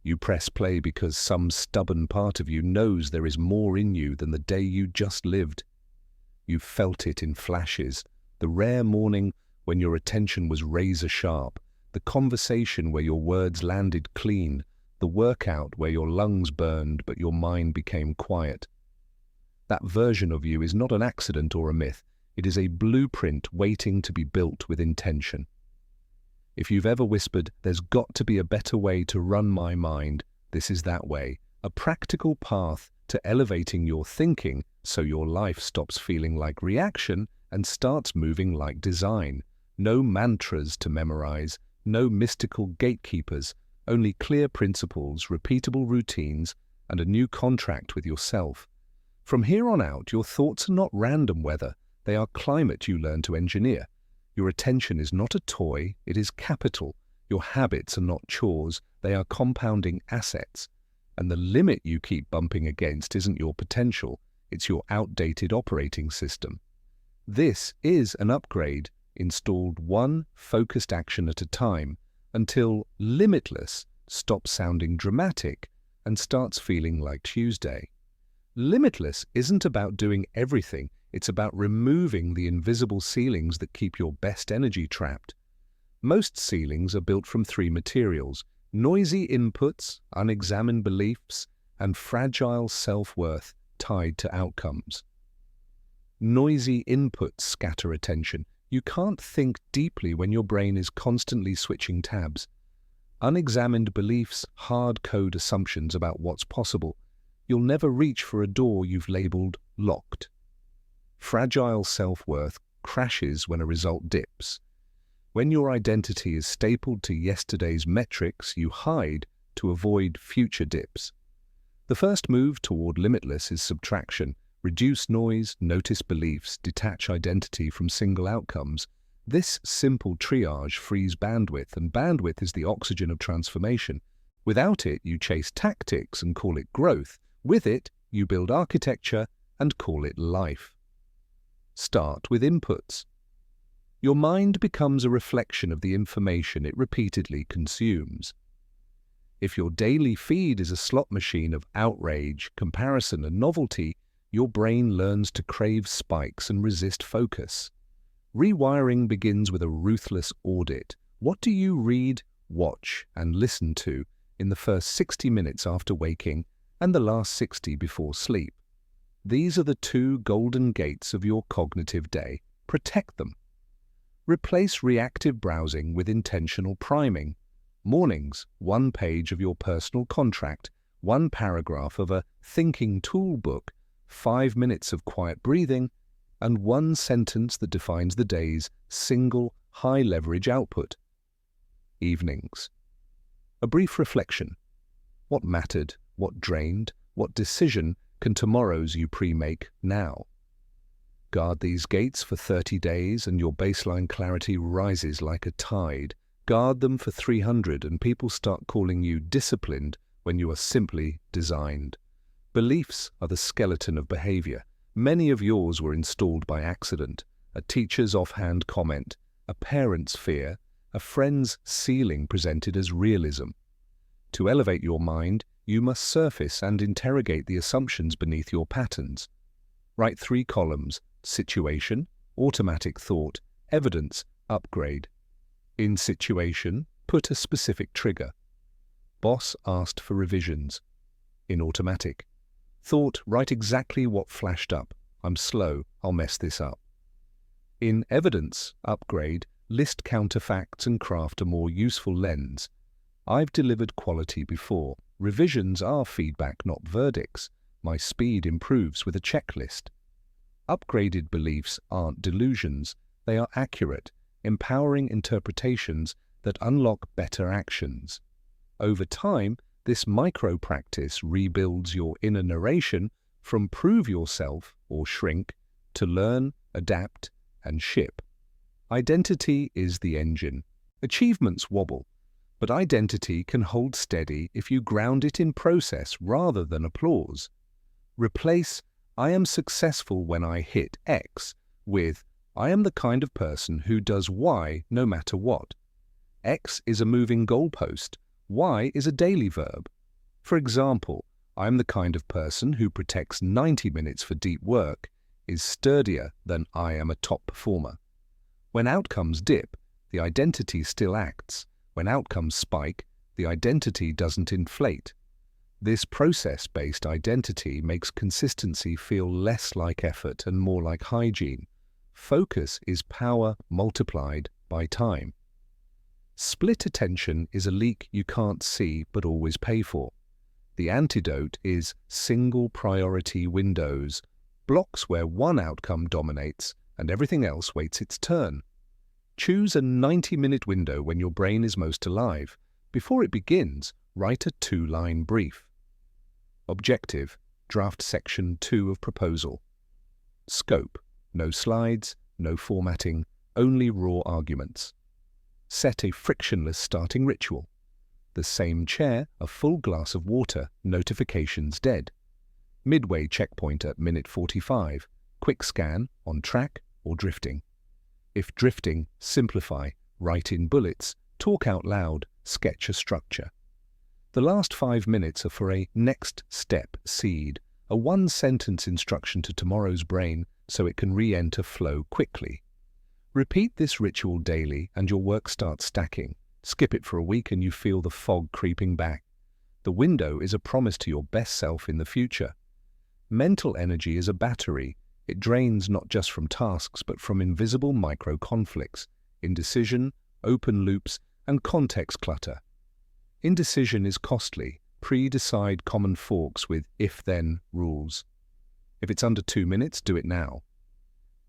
You press play because some stubborn part of you knows there is more in you than the day you just lived. You felt it in flashes, the rare morning when your attention was razor sharp, the conversation where your words landed clean, the workout where your lungs burned but your mind became quiet. That version of you is not an accident or a myth. It is a blueprint waiting to be built with intention. If you've ever whispered, "There's got to be a better way to run my mind," this is that way, a practical path to elevating your thinking so your life stops feeling like reaction and starts moving like design. No mantras to memorize, no mystical gatekeepers, only clear principles, repeatable routines, and a new contract with yourself. From here on out, your thoughts are not random weather, they are climate you learn to engineer. Your attention is not a toy, it is capital. Your habits are not chores, they are compounding assets. And the limit you keep bumping against isn't your potential, it's your outdated operating system. This is an upgrade, installed one focused action at a time, until limitless stops sounding dramatic and starts feeling like Tuesday. Limitless isn't about doing everything, it's about removing the invisible ceilings that keep your best energy trapped. Most ceilings are built from three materials: noisy inputs, unexamined beliefs, and fragile self-worth tied to outcomes. Noisy inputs scatter attention. You can't think deeply when your brain is constantly switching tabs. Unexamined beliefs hard-code assumptions about what's possible. You'll never reach for a door you've labeled locked. Fragile self-worth crashes when a result dips. When your identity is stapled to yesterday's metrics, you hide to avoid future dips. The first move toward limitless is subtraction. Reduce noise, notice beliefs, detach identity from single outcomes. This simple triage frees bandwidth, and bandwidth is the oxygen of transformation. Without it, you chase tactics and call it growth. With it, you build architecture and call it life. Start with inputs. Your mind becomes a reflection of the information it repeatedly consumes. If your daily feed is a slot machine of outrage, comparison, and novelty, your brain learns to crave spikes and resist focus. Rewiring begins with a ruthless audit. What do you read, watch, and listen to in the first 60 minutes after waking and the last 60 before sleep? These are the two golden gates of your cognitive day. Protect them. Replace reactive browsing with intentional priming. Mornings, one page of your personal contract, one paragraph of a thinking tool book, 5 minutes of quiet breathing, and one sentence that defines the day's single high-leverage output. Evenings. A brief reflection. What mattered? What drained? What decision can tomorrow's you pre-make now? Guard these gates for 30 days and your baseline clarity rises like a tide. Guard them for 300 and people start calling you disciplined when you are simply designed. Beliefs are the skeleton of behavior. Many of yours were installed by accident. A teacher's offhand comment, a parent's fear, a friend's ceiling presented as realism. To elevate your mind, you must surface and interrogate the assumptions beneath your patterns. Write 3 columns: situation, automatic thought, evidence, upgrade. In situation, put a specific trigger. Boss asked for revisions. In automatic, thought, write exactly what flashed up. I'm slow, I'll mess this up. In evidence, upgrade, list counterfacts and craft a more useful lens. I've delivered quality before. Revisions are feedback, not verdicts. My speed improves with a checklist. Upgraded beliefs aren't delusions. They are accurate, empowering interpretations that unlock better actions. Over time, this micro-practice rebuilds your inner narration from prove yourself or shrink to learn, adapt, and ship. Identity is the engine. Achievements wobble, but identity can hold steady if you ground it in process rather than applause. Replace "I am successful when I hit X" with "I am the kind of person who does Y no matter what." X is a moving goalpost. Y is a daily verb. For example, I'm the kind of person who protects 90 minutes for deep work, is sturdier than I am a top performer. When outcomes dip, the identity still acts. When outcomes spike, the identity doesn't inflate. This process-based identity makes consistency feel less like effort and more like hygiene. Focus is power multiplied by time. Split attention is a leak you can't see but always pay for. The antidote is single priority windows, blocks where one outcome dominates and everything else waits its turn. Choose a 90-minute window when your brain is most alive. Before it begins, write a 2-line brief. Objective, draft section 2 of proposal. Scope, no slides, no formatting, only raw arguments. Set a frictionless starting ritual. The same chair, a full glass of water, notifications dead. Midway checkpoint at minute 45, quick scan, on track or drifting. If drifting, simplify, write in bullets, talk out loud, sketch a structure. The last 5 minutes are for a next step seed, a 1-sentence instruction to tomorrow's brain so it can re-enter flow quickly. Repeat this ritual daily and your work starts stacking. Skip it for a week and you feel the fog creeping back. The window is a promise to your best self in the future. Mental energy is a battery. It drains not just from tasks but from invisible micro-conflicts, indecision, open loops, and context clutter. Indecision is costly. Pre-decide common forks with if-then rules. If it's under 2 minutes, do it now.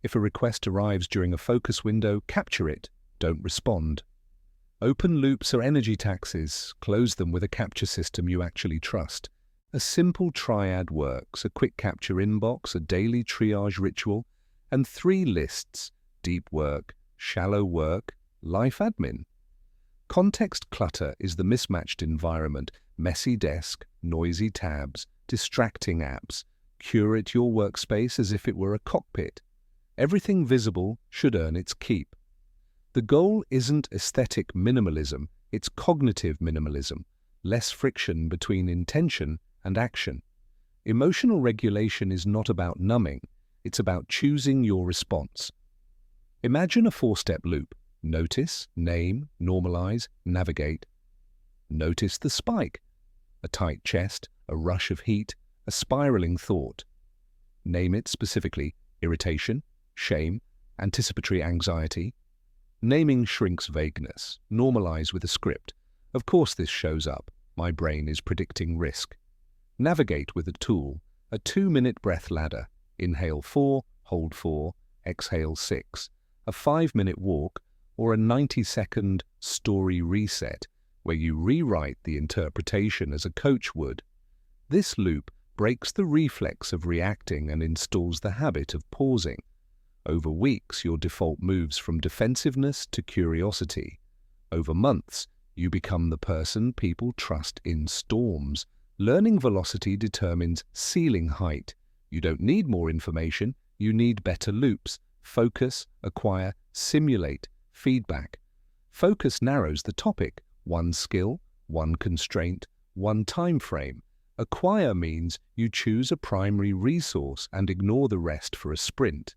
If a request arrives during a focus window, capture it, don't respond. Open loops are energy taxes. Close them with a capture system you actually trust. A simple triad works, a quick capture inbox, a daily triage ritual, and 3 lists: deep work, shallow work, life admin. Context clutter is the mismatched environment, messy desk, noisy tabs, distracting apps. Curate your workspace as if it were a cockpit. Everything visible should earn its keep. The goal isn't aesthetic minimalism, it's cognitive minimalism, less friction between intention and action. Emotional regulation is not about numbing, it's about choosing your response. Imagine a 4-step loop. Notice, name, normalize, navigate. Notice the spike. A tight chest, a rush of heat, a spiraling thought. Name it specifically: irritation, shame, anticipatory anxiety. Naming shrinks vagueness. Normalize with a script. Of course this shows up. My brain is predicting risk. Navigate with a tool. A 2-minute breath ladder. Inhale 4, hold 4, exhale 6. A 5-minute walk, or a 90-second story reset, where you rewrite the interpretation as a coach would. This loop breaks the reflex of reacting and installs the habit of pausing. Over weeks, your default moves from defensiveness to curiosity. Over months, you become the person people trust in storms. Learning velocity determines ceiling height. You don't need more information, you need better loops. Focus, acquire, simulate, feedback. Focus narrows the topic. One skill, one constraint, one time frame. Acquire means you choose a primary resource and ignore the rest for a sprint.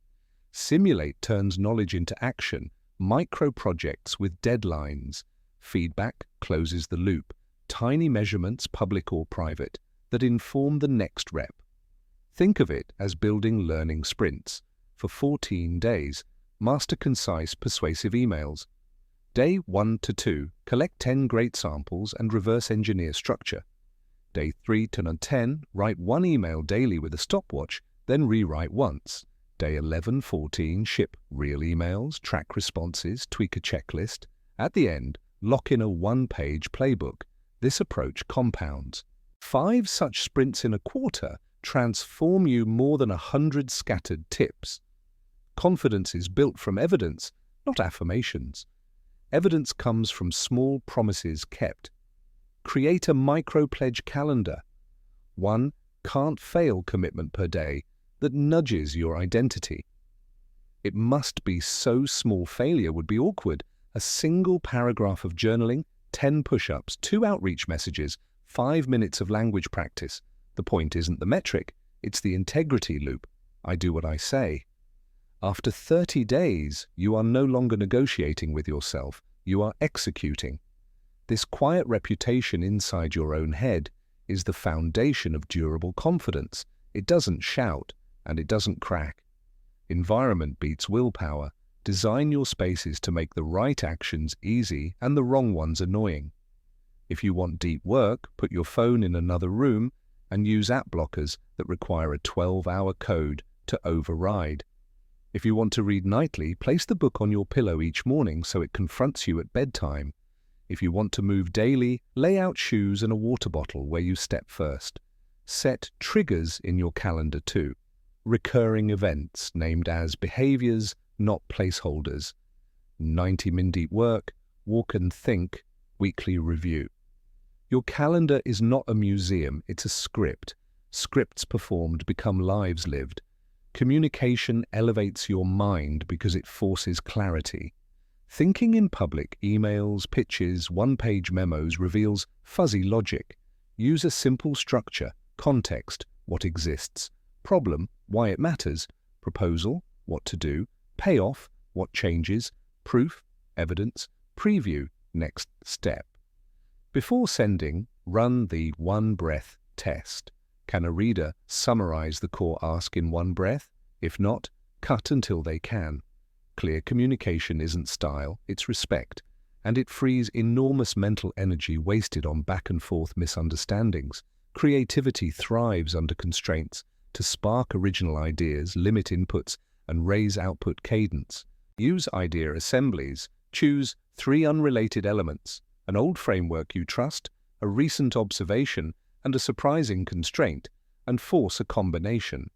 Simulate turns knowledge into action, micro-projects with deadlines. Feedback closes the loop, tiny measurements, public or private, that inform the next rep. Think of it as building learning sprints. For 14 days, master concise, persuasive emails. Day 1 to 2, collect 10 great samples and reverse engineer structure. Day 3 to 10, write 1 email daily with a stopwatch, then rewrite once. Day 11-14, ship real emails, track responses, tweak a checklist. At the end, lock in a 1-page playbook. This approach compounds. 5 such sprints in a quarter transform you more than 100 scattered tips. Confidence is built from evidence, not affirmations. Evidence comes from small promises kept. Create a micro-pledge calendar. 1 can't-fail commitment per day that nudges your identity. It must be so small failure would be awkward. A single paragraph of journaling, 10 push-ups, 2 outreach messages, 5 minutes of language practice. The point isn't the metric, it's the integrity loop. I do what I say. After 30 days, you are no longer negotiating with yourself, you are executing. This quiet reputation inside your own head is the foundation of durable confidence. It doesn't shout, and it doesn't crack. Environment beats willpower. Design your spaces to make the right actions easy and the wrong ones annoying. If you want deep work, put your phone in another room and use app blockers that require a 12-hour code to override. If you want to read nightly, place the book on your pillow each morning so it confronts you at bedtime. If you want to move daily, lay out shoes and a water bottle where you step first. Set triggers in your calendar too. Recurring events named as behaviors, not placeholders. 90-minute deep work, walk and think, weekly review. Your calendar is not a museum, it's a script. Scripts performed become lives lived. Communication elevates your mind because it forces clarity. Thinking in public, emails, pitches, one-page memos reveals fuzzy logic. Use a simple structure, context, what exists, problem, why it matters, proposal, what to do, payoff, what changes, proof, evidence, preview, next step. Before sending, run the one-breath test. Can a reader summarize the core ask in one breath? If not, cut until they can. Clear communication isn't style, it's respect, and it frees enormous mental energy wasted on back-and-forth misunderstandings. Creativity thrives under constraints to spark original ideas, limit inputs, and raise output cadence. Use idea assemblies. Choose 3 unrelated elements, an old framework you trust, a recent observation, and a surprising constraint, and force a combination.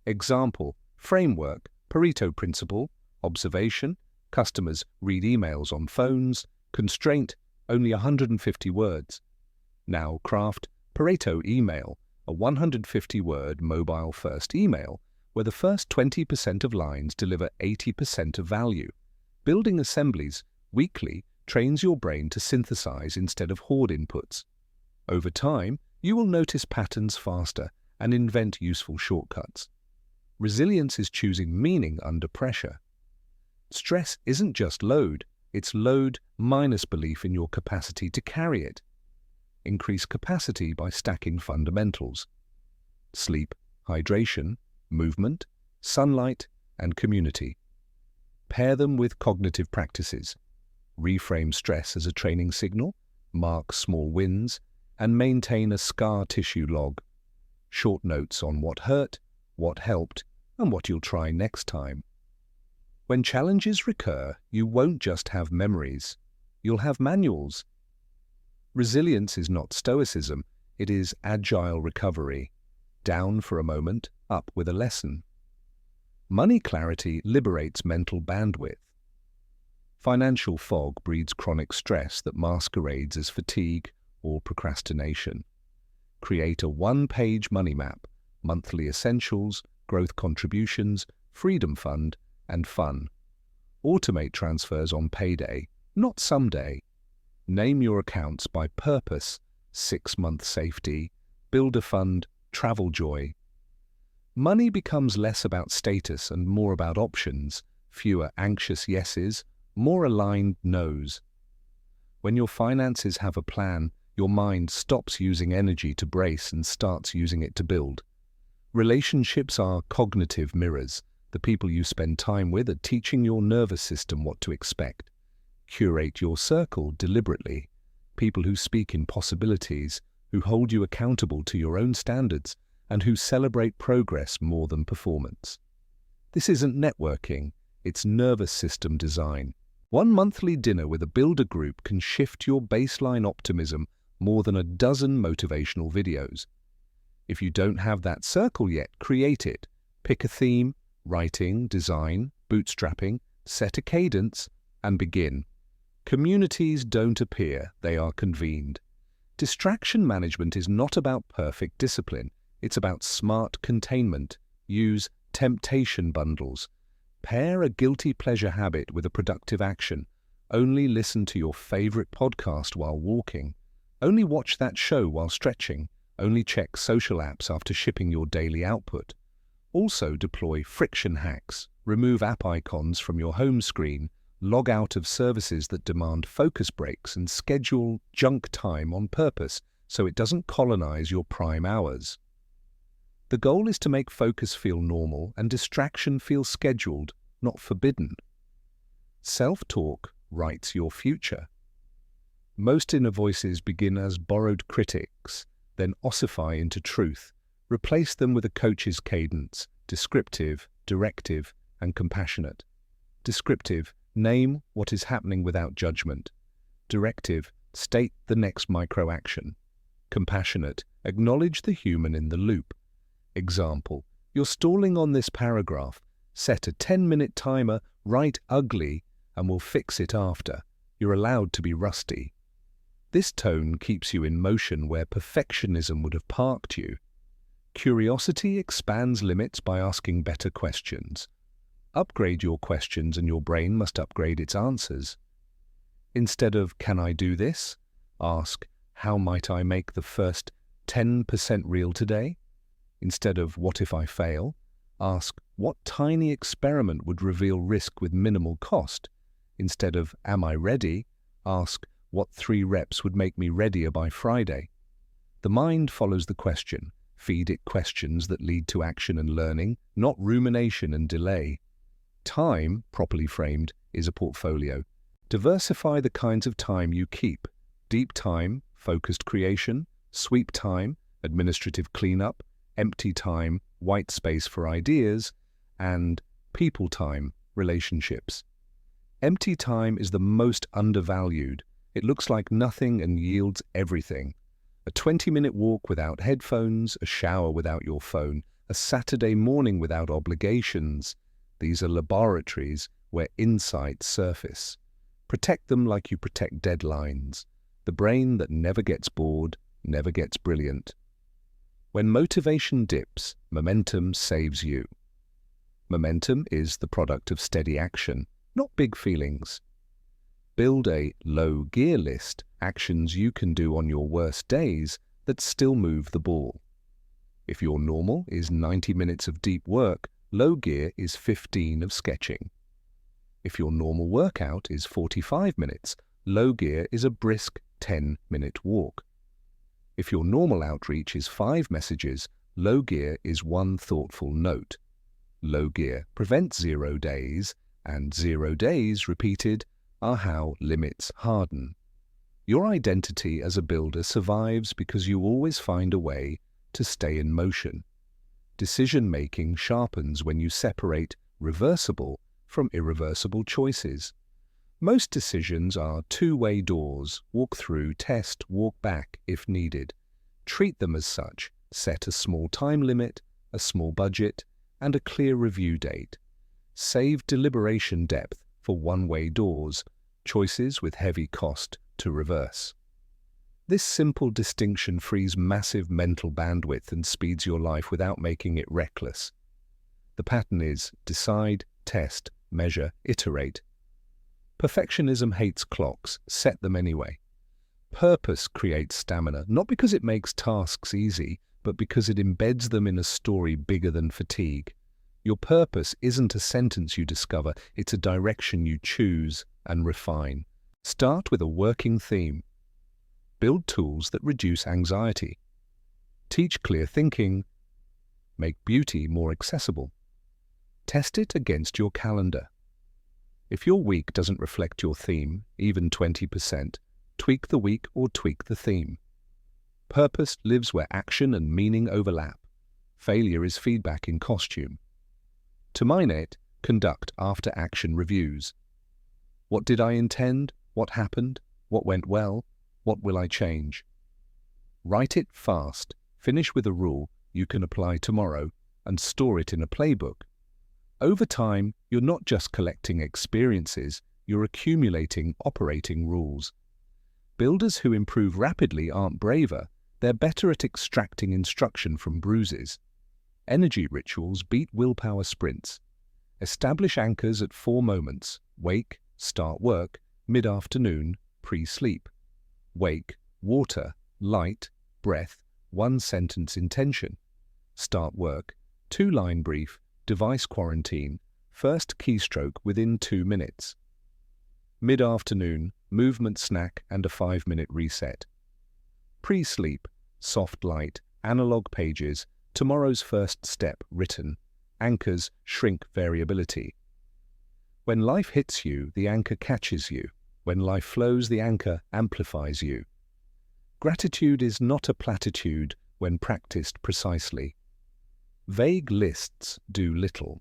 Example, framework, Pareto principle, observation, customers read emails on phones, constraint, only 150 words. Now craft Pareto email, a 150-word mobile-first email, where the first 20% of lines deliver 80% of value. Building assemblies weekly trains your brain to synthesize instead of hoard inputs. Over time, you will notice patterns faster and invent useful shortcuts. Resilience is choosing meaning under pressure. Stress isn't just load, it's load minus belief in your capacity to carry it. Increase capacity by stacking fundamentals: sleep, hydration, movement, sunlight, and community. Pair them with cognitive practices. Reframe stress as a training signal, mark small wins, and maintain a scar tissue log. Short notes on what hurt, what helped, and what you'll try next time. When challenges recur, you won't just have memories, you'll have manuals. Resilience is not stoicism, it is agile recovery. Down for a moment, up with a lesson. Money clarity liberates mental bandwidth. Financial fog breeds chronic stress that masquerades as fatigue or procrastination. Create a one-page money map, monthly essentials, growth contributions, freedom fund, and fun. Automate transfers on payday, not someday. Name your accounts by purpose: 6-month safety, build a fund, travel joy. Money becomes less about status and more about options, fewer anxious yeses, more aligned noes. When your finances have a plan, your mind stops using energy to brace and starts using it to build. Relationships are cognitive mirrors. The people you spend time with are teaching your nervous system what to expect. Curate your circle deliberately. People who speak in possibilities, who hold you accountable to your own standards, and who celebrate progress more than performance. This isn't networking, it's nervous system design. One monthly dinner with a builder group can shift your baseline optimism more than a dozen motivational videos. If you don't have that circle yet, create it. Pick a theme, writing, design, bootstrapping, set a cadence, and begin. Communities don't appear, they are convened. Distraction management is not about perfect discipline, it's about smart containment. Use temptation bundles. Pair a guilty pleasure habit with a productive action. Only listen to your favorite podcast while walking. Only watch that show while stretching. Only check social apps after shipping your daily output. Also deploy friction hacks. Remove app icons from your home screen, log out of services that demand focus breaks, and schedule junk time on purpose so it doesn't colonize your prime hours. The goal is to make focus feel normal and distraction feel scheduled, not forbidden. Self-talk writes your future. Most inner voices begin as borrowed critics, then ossify into truth. Replace them with a coach's cadence, descriptive, directive, and compassionate. Descriptive, name what is happening without judgment. Directive, state the next micro-action. Compassionate, acknowledge the human in the loop. Example, you're stalling on this paragraph. Set a 10-minute timer, write ugly, and we'll fix it after. You're allowed to be rusty. This tone keeps you in motion where perfectionism would have parked you. Curiosity expands limits by asking better questions. Upgrade your questions and your brain must upgrade its answers. Instead of, "Can I do this?" ask, "How might I make the first 10% real today?" Instead of, "What if I fail?" ask, "What tiny experiment would reveal risk with minimal cost?" Instead of, "Am I ready?" ask, "What 3 reps would make me readier by Friday?" The mind follows the question. Feed it questions that lead to action and learning, not rumination and delay. Time, properly framed, is a portfolio. Diversify the kinds of time you keep. Deep time, focused creation; sweep time, administrative cleanup; empty time, white space for ideas; and people time, relationships. Empty time is the most undervalued. It looks like nothing and yields everything. A 20-minute walk without headphones, a shower without your phone, a Saturday morning without obligations. These are laboratories where insights surface. Protect them like you protect deadlines. The brain that never gets bored, never gets brilliant. When motivation dips, momentum saves you. Momentum is the product of steady action, not big feelings. Build a low gear list, actions you can do on your worst days that still move the ball. If your normal is 90 minutes of deep work, low gear is 15 of sketching. If your normal workout is 45 minutes, low gear is a brisk 10-minute walk. If your normal outreach is 5 messages, low gear is 1 thoughtful note. Low gear prevents 0 days, and 0 days repeated are how limits harden. Your identity as a builder survives because you always find a way to stay in motion. Decision-making sharpens when you separate reversible from irreversible choices. Most decisions are two-way doors: walk through, test, walk back if needed. Treat them as such. Set a small time limit, a small budget, and a clear review date. Save deliberation depth for one-way doors, choices with heavy cost to reverse. This simple distinction frees massive mental bandwidth and speeds your life without making it reckless. The pattern is decide, test, measure, iterate. Perfectionism hates clocks, set them anyway. Purpose creates stamina, not because it makes tasks easy, but because it embeds them in a story bigger than fatigue. Your purpose isn't a sentence you discover, it's a direction you choose and refine. Start with a working theme. Build tools that reduce anxiety. Teach clear thinking. Make beauty more accessible. Test it against your calendar. If your week doesn't reflect your theme, even 20%, tweak the week or tweak the theme. Purpose lives where action and meaning overlap. Failure is feedback in costume. To mine it, conduct after-action reviews. What did I intend? What happened? What went well? What will I change? Write it fast. Finish with a rule you can apply tomorrow and store it in a playbook. Over time, you're not just collecting experiences, you're accumulating operating rules. Builders who improve rapidly aren't braver, they're better at extracting instruction from bruises. Energy rituals beat willpower sprints. Establish anchors at 4 moments: wake, start work, mid-afternoon, pre-sleep. Wake, water, light, breath, 1-sentence intention. Start work, 2-line brief, device quarantine, first keystroke within 2 minutes. Mid-afternoon, movement snack and a 5-minute reset. Pre-sleep, soft light, analog pages, tomorrow's first step written, anchors shrink variability. When life hits you, the anchor catches you. When life flows, the anchor amplifies you. Gratitude is not a platitude when practiced precisely. Vague lists do little.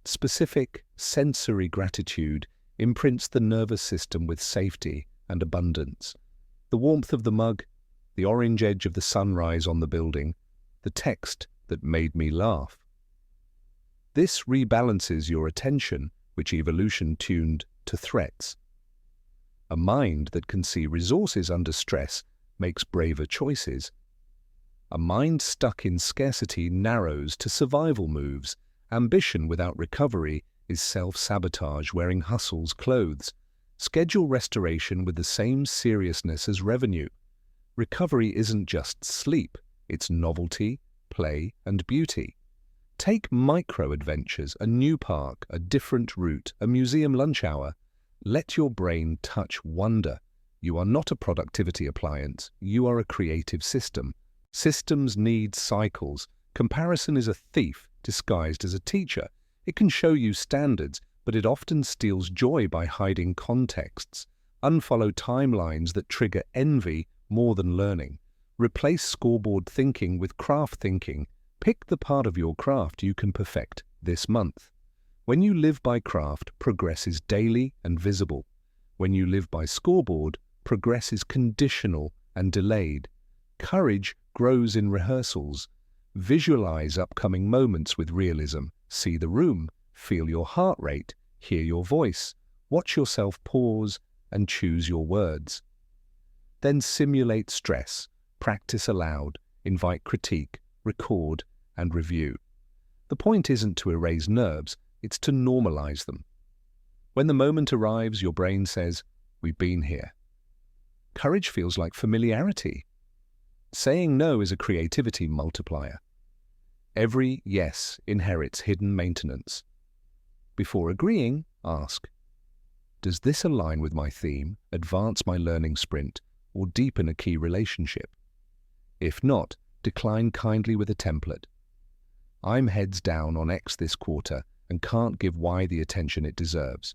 Specific, sensory gratitude imprints the nervous system with safety and abundance. The warmth of the mug, the orange edge of the sunrise on the building, the text that made me laugh. This rebalances your attention, which evolution tuned to threats. A mind that can see resources under stress makes braver choices. A mind stuck in scarcity narrows to survival moves. Ambition without recovery is self-sabotage wearing hustle's clothes. Schedule restoration with the same seriousness as revenue. Recovery isn't just sleep, it's novelty, play, and beauty. Take micro-adventures, a new park, a different route, a museum lunch hour. Let your brain touch wonder. You are not a productivity appliance, you are a creative system. Systems need cycles. Comparison is a thief disguised as a teacher. It can show you standards, but it often steals joy by hiding contexts. Unfollow timelines that trigger envy more than learning. Replace scoreboard thinking with craft thinking. Pick the part of your craft you can perfect this month. When you live by craft, progress is daily and visible. When you live by scoreboard, progress is conditional and delayed. Courage grows in rehearsals. Visualize upcoming moments with realism. See the room, feel your heart rate, hear your voice, watch yourself pause and choose your words. Then simulate stress, practice aloud, invite critique, record, and review. The point isn't to erase nerves, it's to normalize them. When the moment arrives, your brain says, "We've been here." Courage feels like familiarity. Saying no is a creativity multiplier. Every yes inherits hidden maintenance. Before agreeing, ask, does this align with my theme, advance my learning sprint, or deepen a key relationship? If not, decline kindly with a template. I'm heads down on X this quarter and can't give Y the attention it deserves.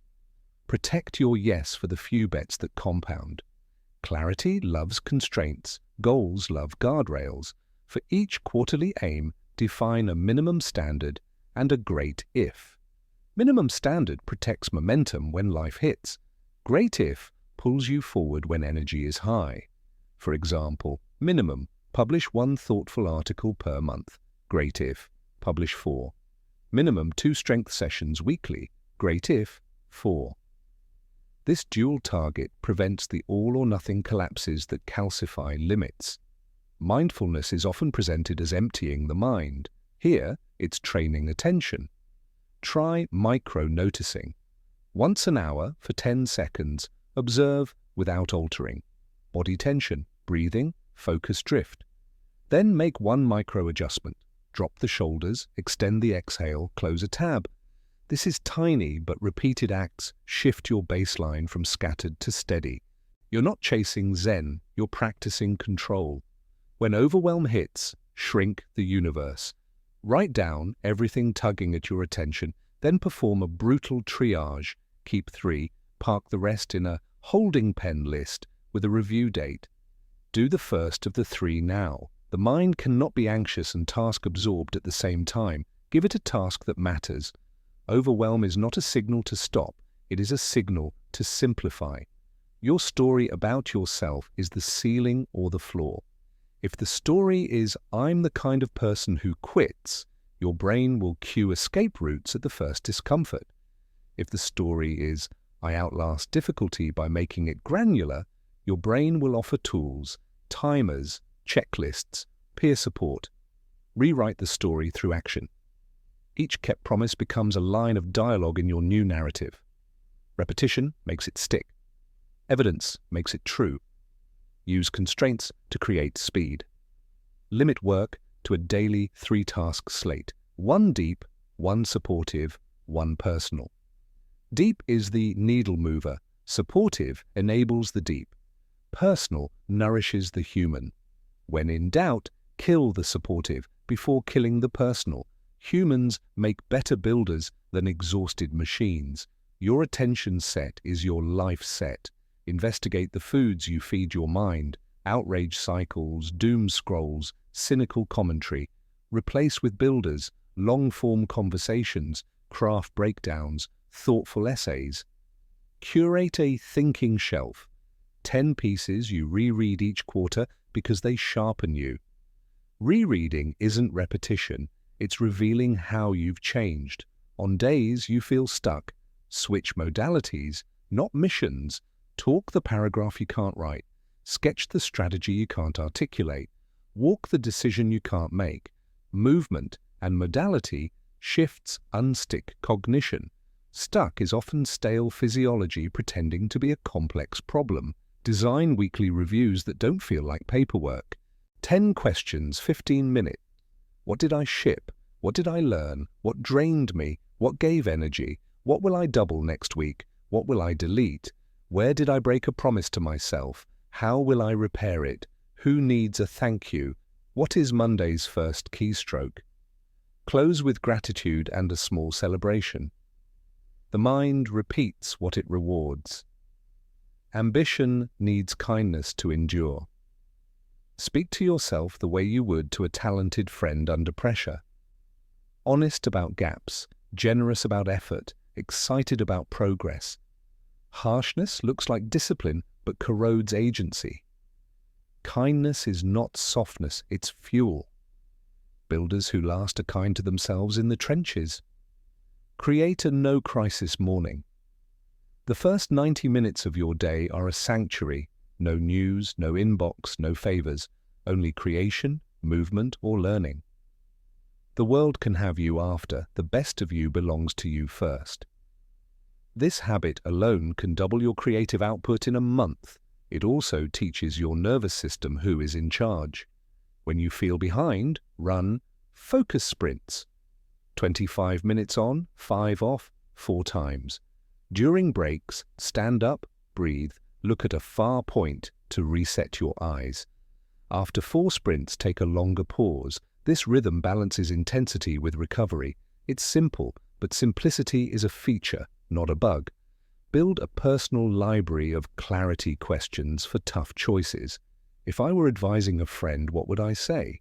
Protect your yes for the few bets that compound. Clarity loves constraints. Goals love guardrails. For each quarterly aim, define a minimum standard and a great if. Minimum standard protects momentum when life hits. Great if pulls you forward when energy is high. For example, minimum, publish 1 thoughtful article per month. Great if, publish 4. Minimum 2 strength sessions weekly. Great if, 4. This dual target prevents the all-or-nothing collapses that calcify limits. Mindfulness is often presented as emptying the mind. Here, it's training attention. Try micro-noticing. Once an hour, for 10 seconds, observe without altering. Body tension, breathing, focus drift. Then make 1 micro-adjustment. Drop the shoulders, extend the exhale, close a tab. This is tiny, but repeated acts shift your baseline from scattered to steady. You're not chasing Zen, you're practicing control. When overwhelm hits, shrink the universe. Write down everything tugging at your attention, then perform a brutal triage. Keep 3, park the rest in a holding pen list with a review date. Do the first of the 3 now. The mind cannot be anxious and task-absorbed at the same time. Give it a task that matters. Overwhelm is not a signal to stop, it is a signal to simplify. Your story about yourself is the ceiling or the floor. If the story is, "I'm the kind of person who quits," your brain will cue escape routes at the first discomfort. If the story is, "I outlast difficulty by making it granular," your brain will offer tools, timers, checklists, peer support. Rewrite the story through action. Each kept promise becomes a line of dialogue in your new narrative. Repetition makes it stick. Evidence makes it true. Use constraints to create speed. Limit work to a daily 3-task slate. 1 deep, 1 supportive, 1 personal. Deep is the needle mover. Supportive enables the deep. Personal nourishes the human. When in doubt, kill the supportive before killing the personal. Humans make better builders than exhausted machines. Your attention set is your life set. Investigate the foods you feed your mind. Outrage cycles, doom scrolls, cynical commentary. Replace with builders, long-form conversations, craft breakdowns, thoughtful essays. Curate a thinking shelf. 10 pieces you reread each quarter because they sharpen you. Rereading isn't repetition, it's revealing how you've changed. On days you feel stuck, switch modalities, not missions. Talk the paragraph you can't write. Sketch the strategy you can't articulate. Walk the decision you can't make. Movement and modality shifts unstick cognition. Stuck is often stale physiology pretending to be a complex problem. Design weekly reviews that don't feel like paperwork. 10 questions, 15 minutes. What did I ship? What did I learn? What drained me? What gave energy? What will I double next week? What will I delete? Where did I break a promise to myself? How will I repair it? Who needs a thank you? What is Monday's first keystroke? Close with gratitude and a small celebration. The mind repeats what it rewards. Ambition needs kindness to endure. Speak to yourself the way you would to a talented friend under pressure. Honest about gaps, generous about effort, excited about progress. Harshness looks like discipline but corrodes agency. Kindness is not softness, it's fuel. Builders who last are kind to themselves in the trenches. Create a no-crisis morning. The first 90 minutes of your day are a sanctuary. No news, no inbox, no favors, only creation, movement, or learning. The world can have you after. The best of you belongs to you first. This habit alone can double your creative output in a month. It also teaches your nervous system who is in charge. When you feel behind, run focus sprints. 25 minutes on, 5 off, 4 times. During breaks, stand up, breathe, look at a far point to reset your eyes. After 4 sprints, take a longer pause. This rhythm balances intensity with recovery. It's simple, but simplicity is a feature, not a bug. Build a personal library of clarity questions for tough choices. If I were advising a friend, what would I say?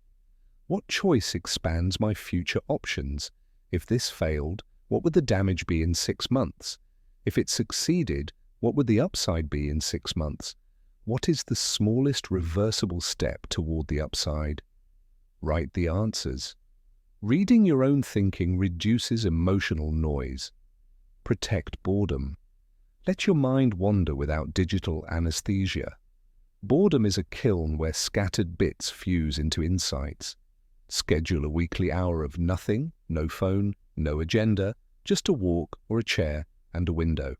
What choice expands my future options? If this failed, what would the damage be in 6 months? If it succeeded, what would the upside be in 6 months? What is the smallest reversible step toward the upside? Write the answers. Reading your own thinking reduces emotional noise. Protect boredom. Let your mind wander without digital anesthesia. Boredom is a kiln where scattered bits fuse into insights. Schedule a weekly hour of nothing, no phone, no agenda, just a walk or a chair and a window.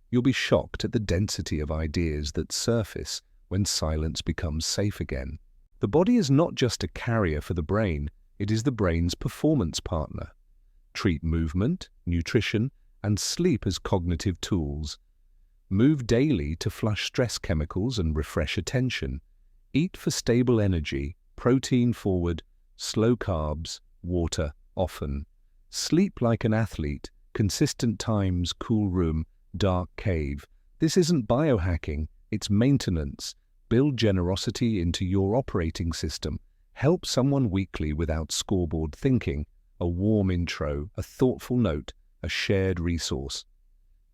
You'll be shocked at the density of ideas that surface when silence becomes safe again. The body is not just a carrier for the brain, it is the brain's performance partner. Treat movement, nutrition, and sleep as cognitive tools. Move daily to flush stress chemicals and refresh attention. Eat for stable energy, protein forward, slow carbs, water often. Sleep like an athlete, consistent times, cool room, dark cave. This isn't biohacking, it's maintenance. Build generosity into your operating system. Help someone weekly without scoreboard thinking. A warm intro, a thoughtful note, a shared resource.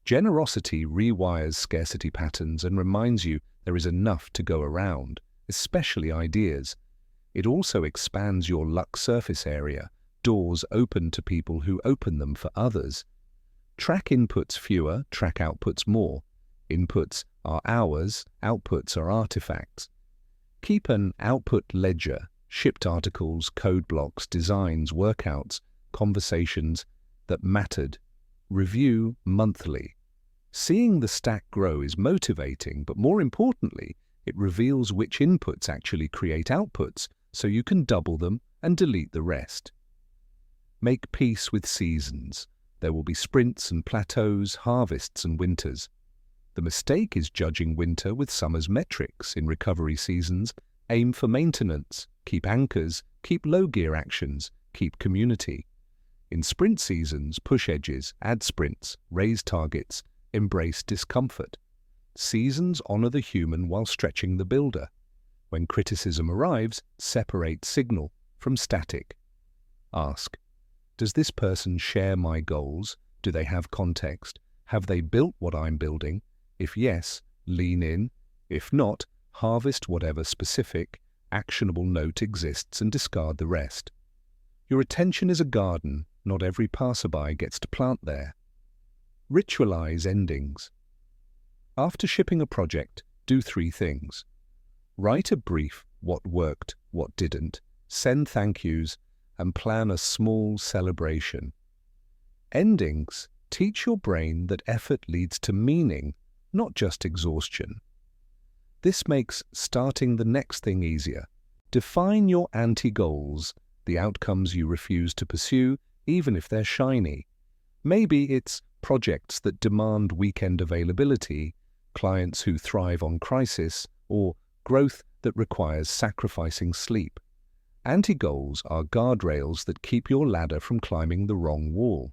Generosity rewires scarcity patterns and reminds you there is enough to go around, especially ideas. It also expands your luck surface area, doors open to people who open them for others. Track inputs fewer, track outputs more. Inputs are hours, outputs are artifacts. Keep an output ledger, shipped articles, code blocks, designs, workouts, conversations that mattered. Review monthly. Seeing the stack grow is motivating, but more importantly, It reveals which inputs actually create outputs, so you can double them and delete the rest. Make peace with seasons. There will be sprints and plateaus, harvests and winters. The mistake is judging winter with summer's metrics. In recovery seasons, aim for maintenance, keep anchors, keep low-gear actions, keep community. In sprint seasons, push edges, add sprints, raise targets, embrace discomfort. Seasons honor the human while stretching the builder. When criticism arrives, separate signal from static. Ask, does this person share my goals? Do they have context? Have they built what I'm building? If yes, lean in. If not, harvest whatever specific, actionable note exists and discard the rest. Your attention is a garden. Not every passerby gets to plant there. Ritualize endings. After shipping a project, do 3 things. Write a brief, what worked, what didn't, send thank yous, and plan a small celebration. Endings teach your brain that effort leads to meaning, not just exhaustion. This makes starting the next thing easier. Define your anti-goals, the outcomes you refuse to pursue, even if they're shiny. Maybe it's projects that demand weekend availability, clients who thrive on crisis, or growth that requires sacrificing sleep. Anti-goals are guardrails that keep your ladder from climbing the wrong wall.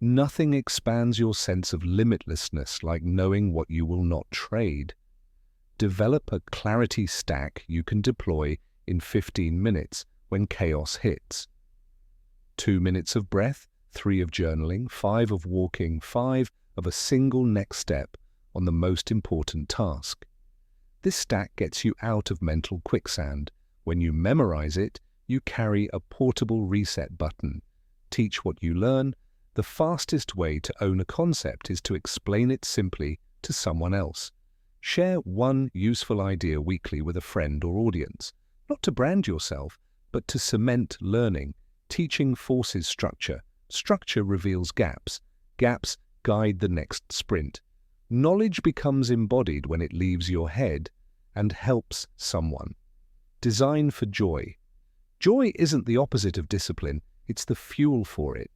Nothing expands your sense of limitlessness like knowing what you will not trade. Develop a clarity stack you can deploy in 15 minutes when chaos hits. 2 minutes of breath, 3 of journaling, 5 of walking, 5 of a single next step on the most important task. This stack gets you out of mental quicksand. When you memorize it, you carry a portable reset button. Teach what you learn. The fastest way to own a concept is to explain it simply to someone else. Share one useful idea weekly with a friend or audience, not to brand yourself, but to cement learning. Teaching forces structure. Structure reveals gaps. Gaps guide the next sprint. Knowledge becomes embodied when it leaves your head and helps someone. Design for joy. Joy isn't the opposite of discipline, it's the fuel for it.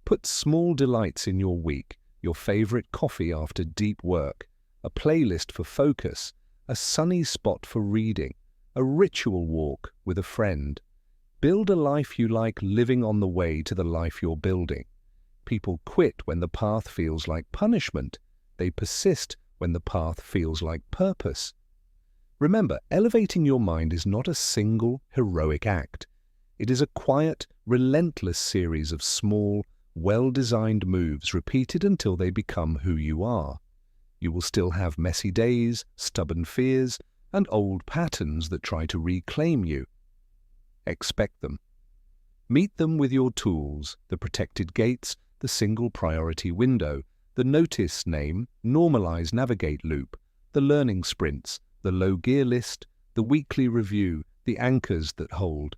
Put small delights in your week, your favorite coffee after deep work, a playlist for focus, a sunny spot for reading, a ritual walk with a friend. Build a life you like living on the way to the life you're building. People quit when the path feels like punishment. They persist when the path feels like purpose. Remember, elevating your mind is not a single heroic act. It is a quiet, relentless series of small, well-designed moves repeated until they become who you are. You will still have messy days, stubborn fears, and old patterns that try to reclaim you. Expect them. Meet them with your tools, the protected gates, the single priority window, the notice name, normalize navigate loop, the learning sprints, the low gear list, the weekly review, the anchors that hold.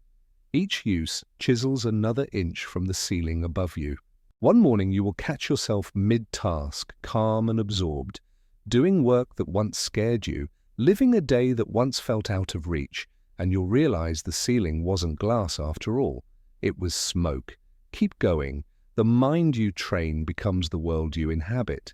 Each use chisels another inch from the ceiling above you. One morning you will catch yourself mid-task, calm and absorbed, doing work that once scared you, living a day that once felt out of reach, and you'll realize the ceiling wasn't glass after all. It was smoke. Keep going. The mind you train becomes the world you inhabit.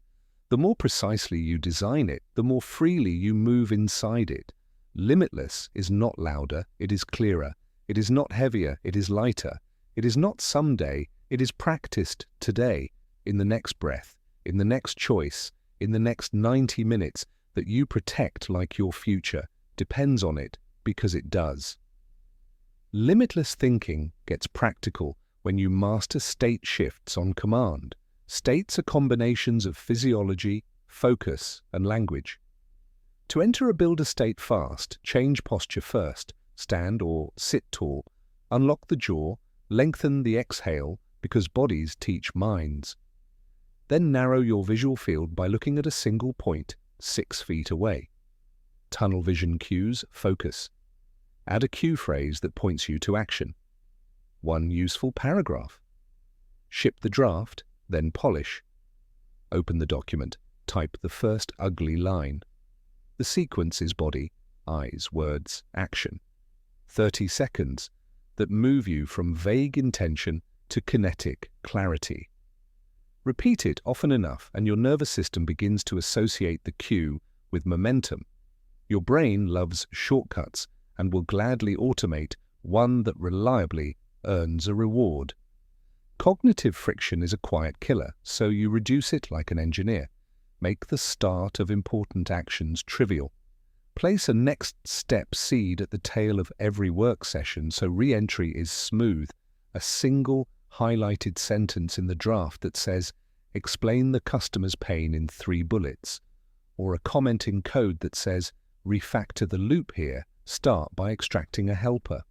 The more precisely you design it, the more freely you move inside it. Limitless is not louder, it is clearer. It is not heavier, it is lighter. It is not someday, it is practiced today, in the next breath, in the next choice, in the next 90 minutes that you protect like your future depends on it because it does. Limitless thinking gets practical when you master state shifts on command. States are combinations of physiology, focus, and language. To enter a builder state fast, change posture first. Stand or sit tall. Unlock the jaw. Lengthen the exhale because bodies teach minds. Then narrow your visual field by looking at a single point 6 feet away. Tunnel vision cues, focus. Add a cue phrase that points you to action. One useful paragraph. Ship the draft, then polish. Open the document. Type the first ugly line. The sequence is body, eyes, words, action. 30 seconds that move you from vague intention to kinetic clarity. Repeat it often enough and your nervous system begins to associate the cue with momentum. Your brain loves shortcuts and will gladly automate one that reliably earns a reward. Cognitive friction is a quiet killer, so you reduce it like an engineer. Make the start of important actions trivial. Place a next step seed at the tail of every work session so re-entry is smooth. A single highlighted sentence in the draft that says, "Explain the customer's pain in 3 bullets," or a comment in code that says, "Refactor the loop here, start by extracting a helper."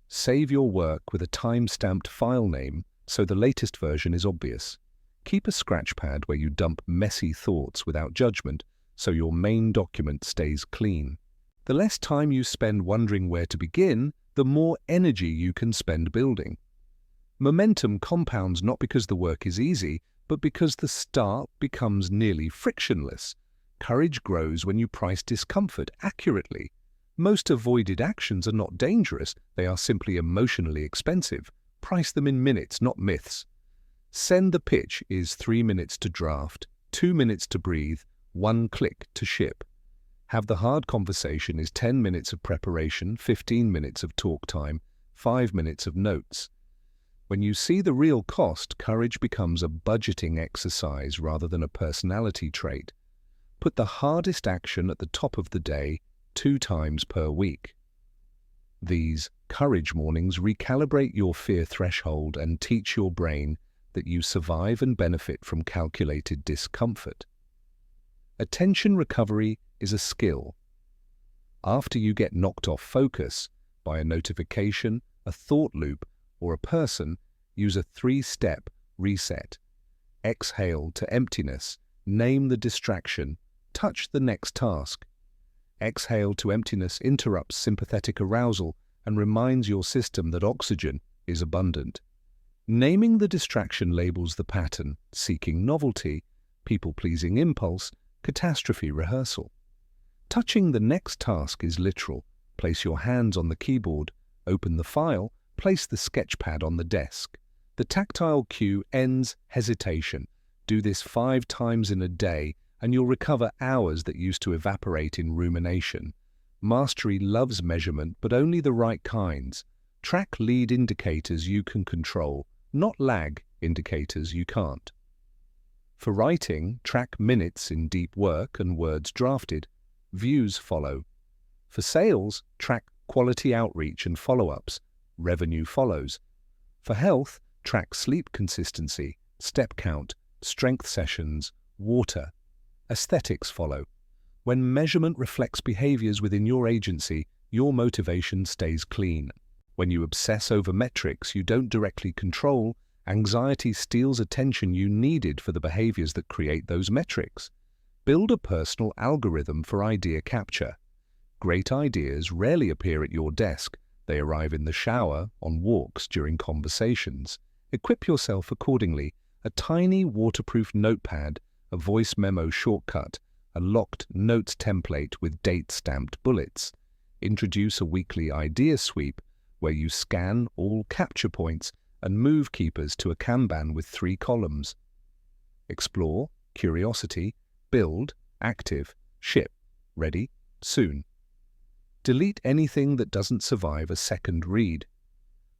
Save your work with a time-stamped file name so the latest version is obvious. Keep a scratch pad where you dump messy thoughts without judgment so your main document stays clean. The less time you spend wondering where to begin, the more energy you can spend building. Momentum compounds not because the work is easy, but because the start becomes nearly frictionless. Courage grows when you price discomfort accurately. Most avoided actions are not dangerous, they are simply emotionally expensive. Price them in minutes, not myths. Send the pitch is 3 minutes to draft, 2 minutes to breathe, 1 click to ship. Have the hard conversation is 10 minutes of preparation, 15 minutes of talk time, 5 minutes of notes. When you see the real cost, courage becomes a budgeting exercise rather than a personality trait. Put the hardest action at the top of the day 2 times per week. These courage mornings recalibrate your fear threshold and teach your brain that you survive and benefit from calculated discomfort. Attention recovery is a skill. After you get knocked off focus by a notification, a thought loop, or a person, use a 3-step reset. Exhale to emptiness, name the distraction, touch the next task. Exhale to emptiness interrupts sympathetic arousal and reminds your system that oxygen is abundant. Naming the distraction labels the pattern, seeking novelty, people-pleasing impulse, catastrophe rehearsal. Touching the next task is literal. Place your hands on the keyboard, open the file, place the sketchpad on the desk. The tactile cue ends hesitation. Do this 5 times in a day and you'll recover hours that used to evaporate in rumination. Mastery loves measurement, but only the right kinds. Track lead indicators you can control, not lag indicators you can't. For writing, track minutes in deep work and words drafted. Views follow. For sales, track quality outreach and follow-ups. Revenue follows. For health, track sleep consistency, step count, strength sessions, water. Aesthetics follow. When measurement reflects behaviors within your agency, your motivation stays clean. When you obsess over metrics you don't directly control, anxiety steals attention you needed for the behaviors that create those metrics. Build a personal algorithm for idea capture. Great ideas rarely appear at your desk. They arrive in the shower, on walks, during conversations. Equip yourself accordingly. A tiny waterproof notepad, a voice memo shortcut, a locked notes template with date-stamped bullets. Introduce a weekly idea sweep where you scan all capture points and move keepers to a Kanban with 3 columns. Explore, curiosity, build, active, ship, ready, soon. Delete anything that doesn't survive a second read.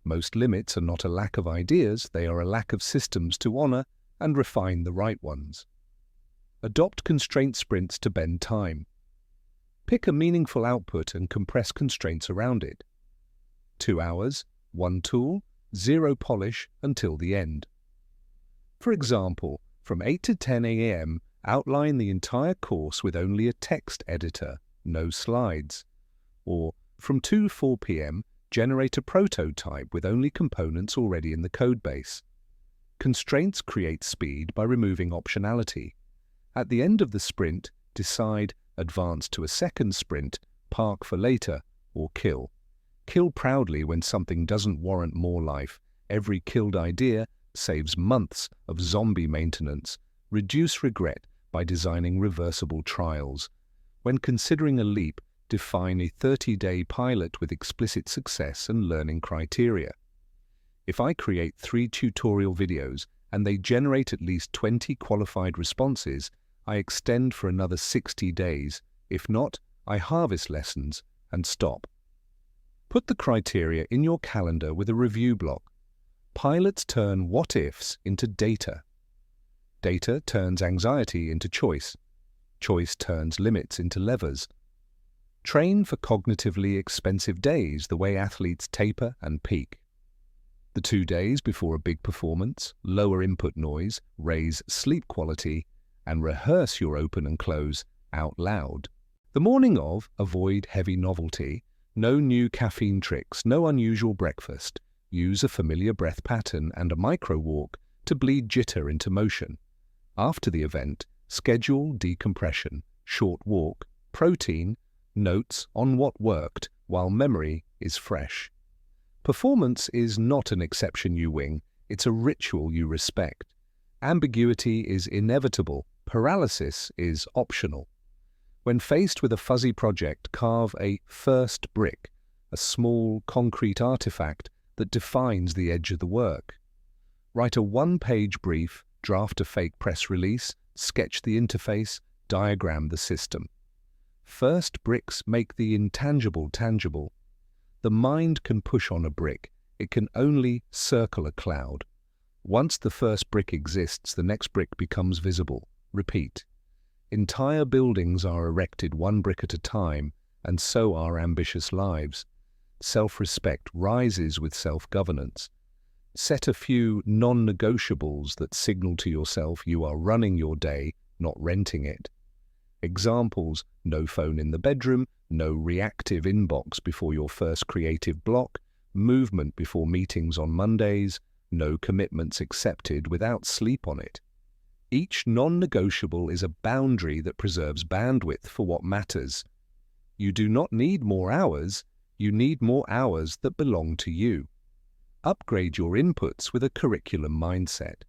Most limits are not a lack of ideas, they are a lack of systems to honor and refine the right ones. Adopt constraint sprints to bend time. Pick a meaningful output and compress constraints around it. 2 hours, 1 tool, 0 polish until the end. For example, from 8 to 10 a.m., outline the entire course with only a text editor, no slides. Or, from 2 to 4 p.m., generate a prototype with only components already in the codebase. Constraints create speed by removing optionality. At the end of the sprint, decide, advance to a second sprint, park for later, or kill. Kill proudly when something doesn't warrant more life. Every killed idea saves months of zombie maintenance. Reduce regret by designing reversible trials. When considering a leap, define a 30-day pilot with explicit success and learning criteria. If I create 3 tutorial videos and they generate at least 20 qualified responses, I extend for another 60 days. If not, I harvest lessons and stop. Put the criteria in your calendar with a review block. Pilots turn what-ifs into data. Data turns anxiety into choice. Choice turns limits into levers. Train for cognitively expensive days the way athletes taper and peak. The 2 days before a big performance, lower input noise, raise sleep quality, and rehearse your open and close out loud. The morning of, avoid heavy novelty, no new caffeine tricks, no unusual breakfast. Use a familiar breath pattern and a micro walk to bleed jitter into motion. After the event, schedule decompression, short walk, protein, notes on what worked while memory is fresh. Performance is not an exception you wing, it's a ritual you respect. Ambiguity is inevitable, paralysis is optional. When faced with a fuzzy project, carve a first brick, a small concrete artifact that defines the edge of the work. Write a 1-page brief, draft a fake press release, sketch the interface, diagram the system. First bricks make the intangible tangible. The mind can push on a brick, it can only circle a cloud. Once the first brick exists, the next brick becomes visible. Repeat. Entire buildings are erected 1 brick at a time, and so are ambitious lives. Self-respect rises with self-governance. Set a few non-negotiables that signal to yourself you are running your day, not renting it. Examples: no phone in the bedroom, no reactive inbox before your first creative block, movement before meetings on Mondays, no commitments accepted without sleep on it. Each non-negotiable is a boundary that preserves bandwidth for what matters. You do not need more hours, you need more hours that belong to you. Upgrade your inputs with a curriculum mindset.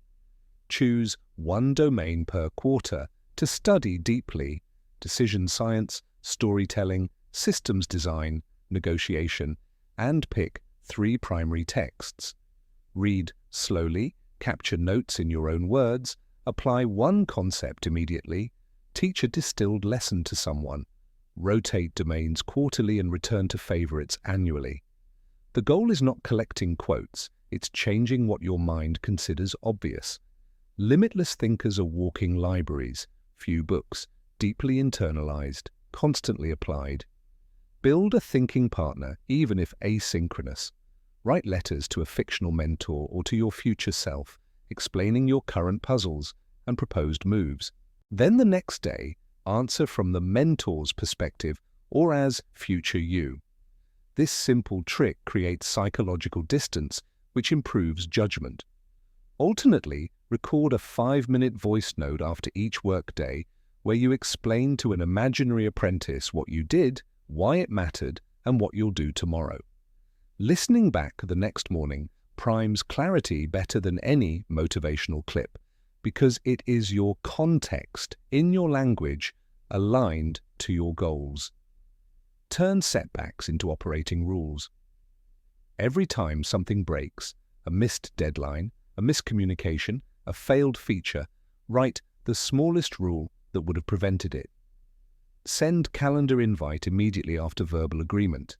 Choose 1 domain per quarter to study deeply: decision science, storytelling, systems design, negotiation, and pick 3 primary texts. Read slowly, capture notes in your own words, apply 1 concept immediately, teach a distilled lesson to someone, rotate domains quarterly and return to favorites annually. The goal is not collecting quotes, it's changing what your mind considers obvious. Limitless thinkers are walking libraries, few books, deeply internalized, constantly applied. Build a thinking partner, even if asynchronous. Write letters to a fictional mentor or to your future self, explaining your current puzzles and proposed moves. Then the next day, answer from the mentor's perspective or as future you. This simple trick creates psychological distance, which improves judgment. Alternately, record a 5-minute voice note after each workday where you explain to an imaginary apprentice what you did, why it mattered, and what you'll do tomorrow. Listening back the next morning primes clarity better than any motivational clip, because it is your context in your language aligned to your goals. Turn setbacks into operating rules. Every time something breaks, a missed deadline, a miscommunication, a failed feature, write the smallest rule that would have prevented it. Send calendar invite immediately after verbal agreement.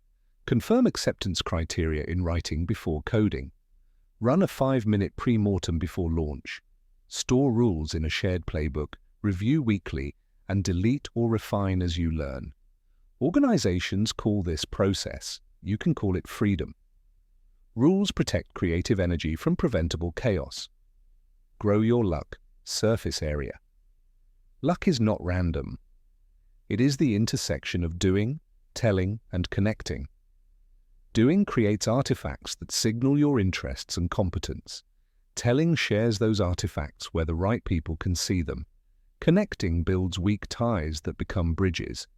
Confirm acceptance criteria in writing before coding. Run a 5-minute pre-mortem before launch. Store rules in a shared playbook, review weekly, and delete or refine as you learn. Organizations call this process. You can call it freedom. Rules protect creative energy from preventable chaos. Grow your luck, surface area. Luck is not random. It is the intersection of doing, telling, and connecting. Doing creates artifacts that signal your interests and competence. Telling shares those artifacts where the right people can see them. Connecting builds weak ties that become bridges.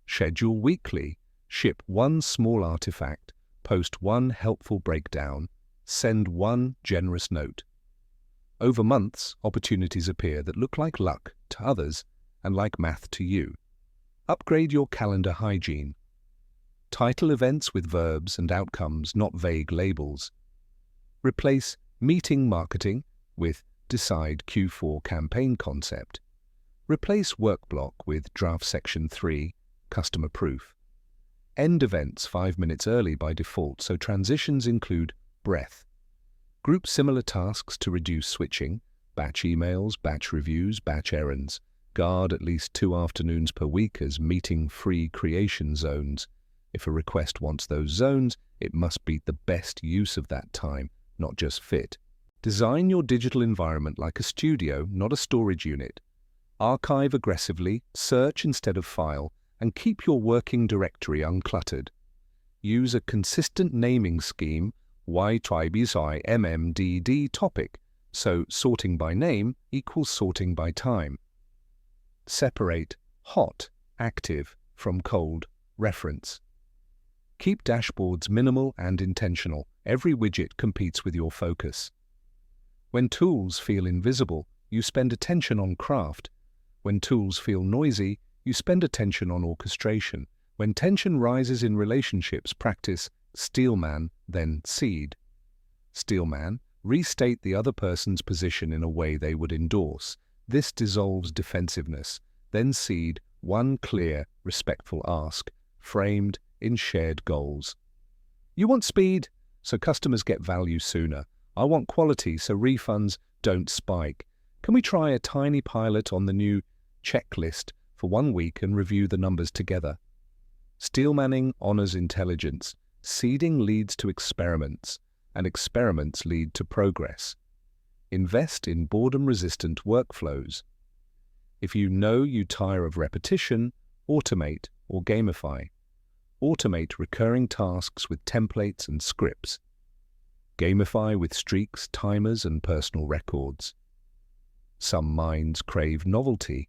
Schedule weekly. Ship 1 small artifact. Post 1 helpful breakdown. Send 1 generous note. Over months, opportunities appear that look like luck to others and like math to you. Upgrade your calendar hygiene. Title events with verbs and outcomes, not vague labels. Replace meeting marketing with decide Q4 campaign concept. Replace work block with draft section 3, customer proof. End events 5 minutes early by default, so transitions include breath. Group similar tasks to reduce switching, batch emails, batch reviews, batch errands. Guard at least 2 afternoons per week as meeting-free creation zones. If a request wants those zones, it must be the best use of that time, not just fit. Design your digital environment like a studio, not a storage unit. Archive aggressively, search instead of file, and keep your working directory uncluttered. Use a consistent naming scheme, YTBSI topic, so sorting by name equals sorting by time. Separate hot, active from cold, reference. Keep dashboards minimal and intentional. Every widget competes with your focus. When tools feel invisible, you spend attention on craft. When tools feel noisy, you spend attention on orchestration. When tension rises in relationships, practice steelman, then seed. Steelman, restate the other person's position in a way they would endorse. This dissolves defensiveness. Then seed, one clear, respectful ask, framed in shared goals. You want speed, so customers get value sooner. I want quality, so refunds don't spike. Can we try a tiny pilot on the new checklist for 1 week and review the numbers together? Steelmanning honors intelligence. Seeding leads to experiments, and experiments lead to progress. Invest in boredom-resistant workflows. If you know you tire of repetition, automate or gamify. Automate recurring tasks with templates and scripts. Gamify with streaks, timers, and personal records. Some minds crave novelty.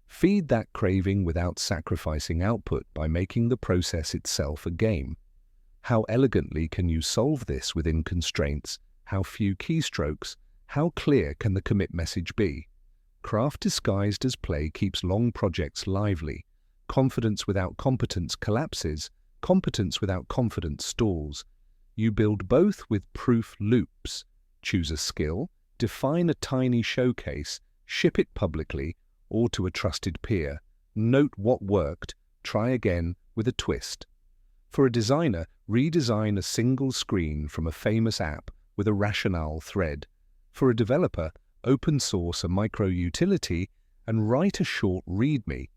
Feed that craving without sacrificing output by making the process itself a game. How elegantly can you solve this within constraints? How few keystrokes? How clear can the commit message be? Craft disguised as play keeps long projects lively. Confidence without competence collapses. Competence without confidence stalls. You build both with proof loops. Choose a skill, define a tiny showcase, ship it publicly or to a trusted peer. Note what worked, try again with a twist. For a designer, redesign a single screen from a famous app with a rationale thread. For a developer, open source a micro-utility and write a short README.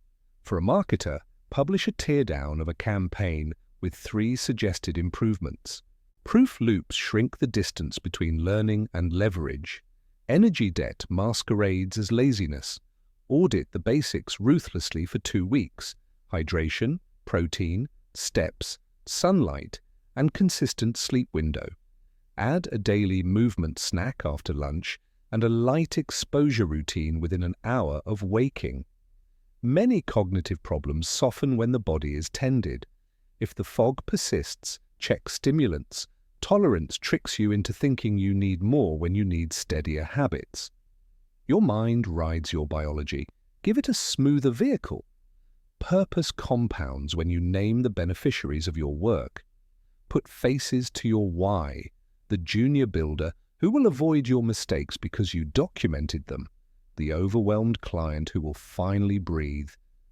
For a marketer, publish a teardown of a campaign with 3 suggested improvements. Proof loops shrink the distance between learning and leverage. Energy debt masquerades as laziness. Audit the basics ruthlessly for 2 weeks. Hydration, protein, steps, sunlight, and consistent sleep window. Add a daily movement snack after lunch and a light exposure routine within an hour of waking. Many cognitive problems soften when the body is tended. If the fog persists, check stimulants. Tolerance tricks you into thinking you need more when you need steadier habits. Your mind rides your biology. Give it a smoother vehicle. Purpose compounds when you name the beneficiaries of your work. Put faces to your why, the junior builder who will avoid your mistakes because you documented them, the overwhelmed client who will finally breathe,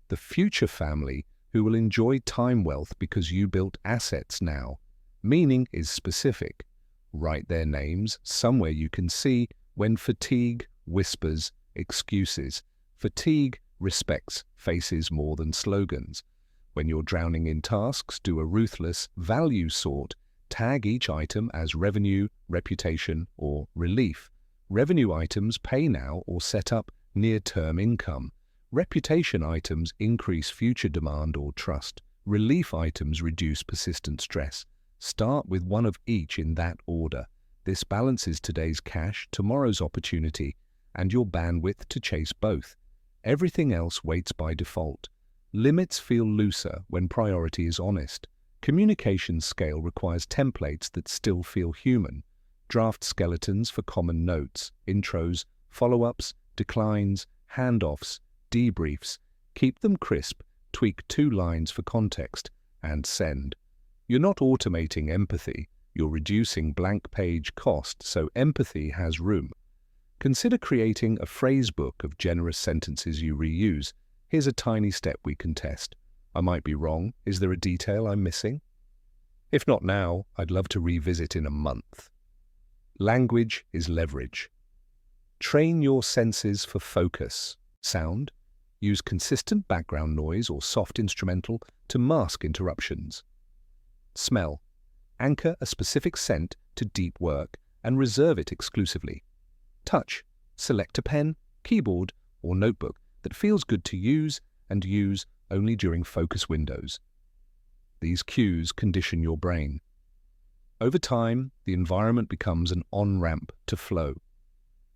the future family who will enjoy time wealth because you built assets now. Meaning is specific. Write their names somewhere you can see when fatigue whispers excuses. Fatigue respects faces more than slogans. When you're drowning in tasks, do a ruthless value sort. Tag each item as revenue, reputation, or relief. Revenue items pay now or set up near-term income. Reputation items increase future demand or trust. Relief items reduce persistent stress. Start with one of each in that order. This balances today's cash, tomorrow's opportunity, and your bandwidth to chase both. Everything else waits by default. Limits feel looser when priority is honest. Communication scale requires templates that still feel human. Draft skeletons for common notes, intros, follow-ups, declines, handoffs, debriefs. Keep them crisp, tweak 2 lines for context, and send. You're not automating empathy, you're reducing blank page cost so empathy has room. Consider creating a phrase book of generous sentences you reuse. Here's a tiny step we can test. I might be wrong. Is there a detail I'm missing? If not now, I'd love to revisit in a month. Language is leverage. Train your senses for focus. Sound. Use consistent background noise or soft instrumental to mask interruptions. Smell. Anchor a specific scent to deep work and reserve it exclusively. Touch. Select a pen, keyboard, or notebook that feels good to use and use only during focus windows. These cues condition your brain. Over time, the environment becomes an on-ramp to flow.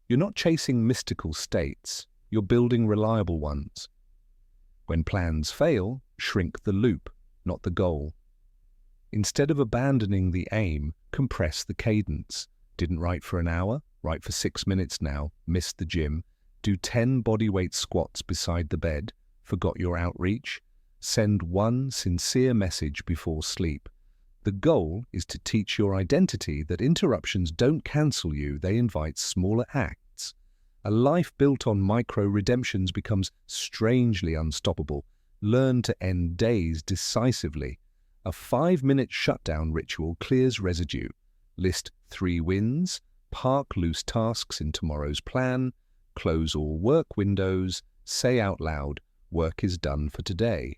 You're not chasing mystical states, you're building reliable ones. When plans fail, shrink the loop, not the goal. Instead of abandoning the aim, compress the cadence. Didn't write for an hour? Write for 6 minutes now. Missed the gym. Do 10 bodyweight squats beside the bed. Forgot your outreach? Send 1 sincere message before sleep. The goal is to teach your identity that interruptions don't cancel you, they invite smaller acts. A life built on micro-redemptions becomes strangely unstoppable. Learn to end days decisively. A 5-minute shutdown ritual clears residue. List 3 wins, park loose tasks in tomorrow's plan, close all work windows, say out loud, work is done for today.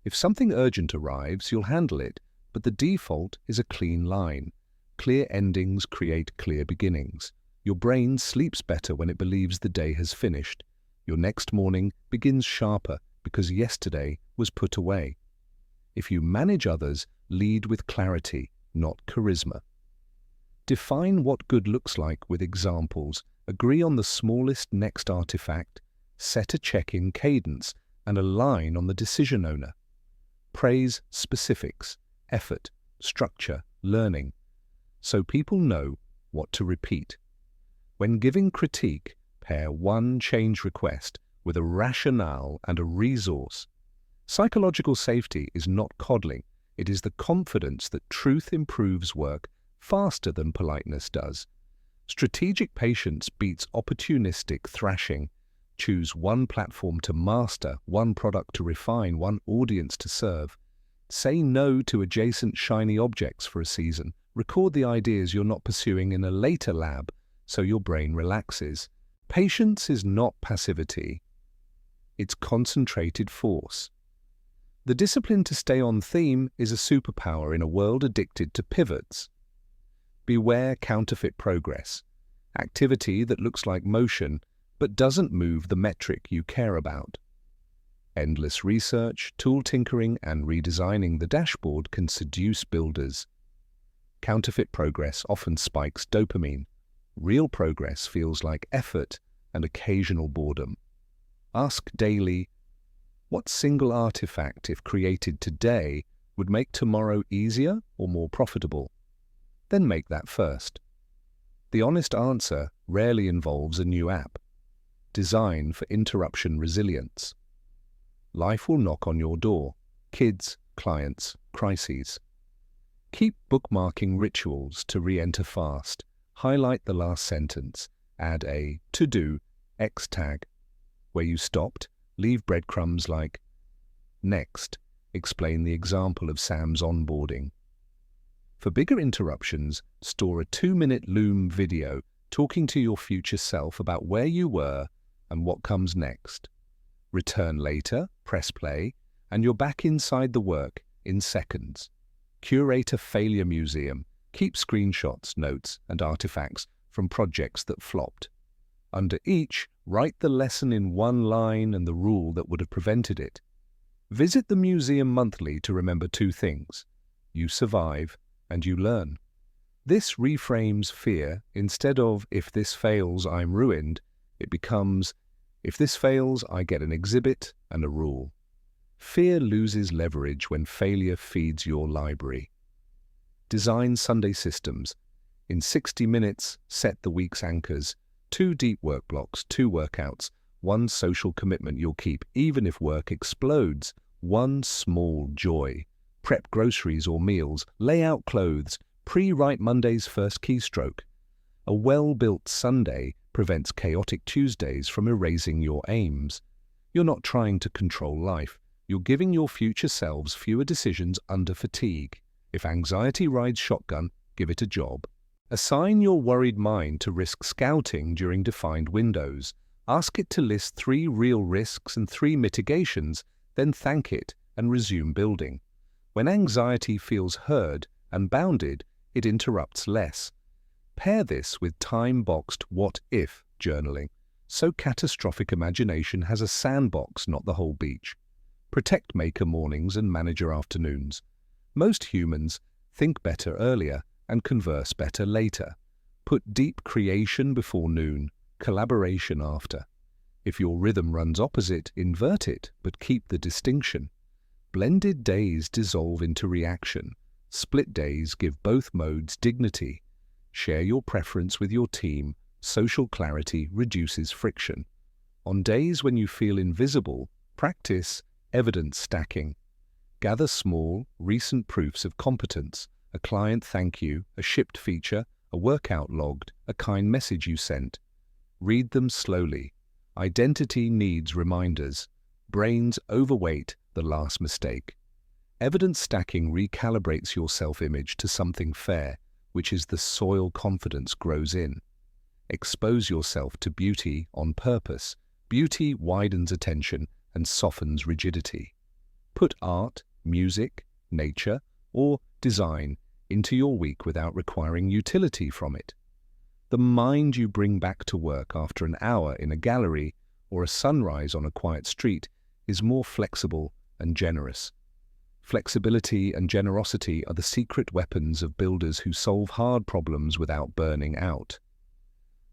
If something urgent arrives, you'll handle it, but the default is a clean line. Clear endings create clear beginnings. Your brain sleeps better when it believes the day has finished. Your next morning begins sharper because yesterday was put away. If you manage others, lead with clarity, not charisma. Define what good looks like with examples. Agree on the smallest next artifact. Set a check-in cadence and align on the decision owner. Praise specifics, effort, structure, learning, so people know what to repeat. When giving critique, pair 1 change request with a rationale and a resource. Psychological safety is not coddling, it is the confidence that truth improves work faster than politeness does. Strategic patience beats opportunistic thrashing. Choose 1 platform to master, 1 product to refine, 1 audience to serve. Say no to adjacent shiny objects for a season. Record the ideas you're not pursuing in a later lab so your brain relaxes. Patience is not passivity. It's concentrated force. The discipline to stay on theme is a superpower in a world addicted to pivots. Beware counterfeit progress. Activity that looks like motion but doesn't move the metric you care about. Endless research, tool tinkering, and redesigning the dashboard can seduce builders. Counterfeit progress often spikes dopamine. Real progress feels like effort and occasional boredom. Ask daily, what single artifact, if created today, would make tomorrow easier or more profitable? Then make that first. The honest answer rarely involves a new app. Design for interruption resilience. Life will knock on your door. Kids, clients, crises. Keep bookmarking rituals to re-enter fast. Highlight the last sentence. Add a to-do X tag. Where you stopped, leave breadcrumbs like next. Explain the example of Sam's onboarding. For bigger interruptions, store a 2-minute Loom video talking to your future self about where you were and what comes next. Return later, press play, and you're back inside the work in seconds. Curate a failure museum. Keep screenshots, notes, and artifacts from projects that flopped. Under each, write the lesson in 1 line and the rule that would have prevented it. Visit the museum monthly to remember 2 things. You survive and you learn. This reframes fear. Instead of, if this fails, I'm ruined, it becomes, if this fails, I get an exhibit and a rule. Fear loses leverage when failure feeds your library. Design Sunday systems. In 60 minutes, set the week's anchors. 2 deep work blocks, 2 workouts, 1 social commitment you'll keep even if work explodes. One small joy. Prep groceries or meals, lay out clothes, pre-write Monday's first keystroke. A well-built Sunday prevents chaotic Tuesdays from erasing your aims. You're not trying to control life. You're giving your future selves fewer decisions under fatigue. If anxiety rides shotgun, give it a job. Assign your worried mind to risk scouting during defined windows. Ask it to list 3 real risks and 3 mitigations, then thank it and resume building. When anxiety feels heard and bounded, it interrupts less. Pair this with time-boxed what-if journaling, so catastrophic imagination has a sandbox, not the whole beach. Protect maker mornings and manager afternoons. Most humans think better earlier and converse better later. Put deep creation before noon, collaboration after. If your rhythm runs opposite, invert it, but keep the distinction. Blended days dissolve into reaction. Split days give both modes dignity. Share your preference with your team. Social clarity reduces friction. On days when you feel invisible, practice evidence stacking. Gather small, recent proofs of competence, a client thank you, a shipped feature, a workout logged, a kind message you sent. Read them slowly. Identity needs reminders. Brains overweight the last mistake. Evidence stacking recalibrates your self-image to something fair, which is the soil confidence grows in. Expose yourself to beauty on purpose. Beauty widens attention and softens rigidity. Put art, music, nature, or design into your week without requiring utility from it. The mind you bring back to work after an hour in a gallery or a sunrise on a quiet street is more flexible and generous. Flexibility and generosity are the secret weapons of builders who solve hard problems without burning out.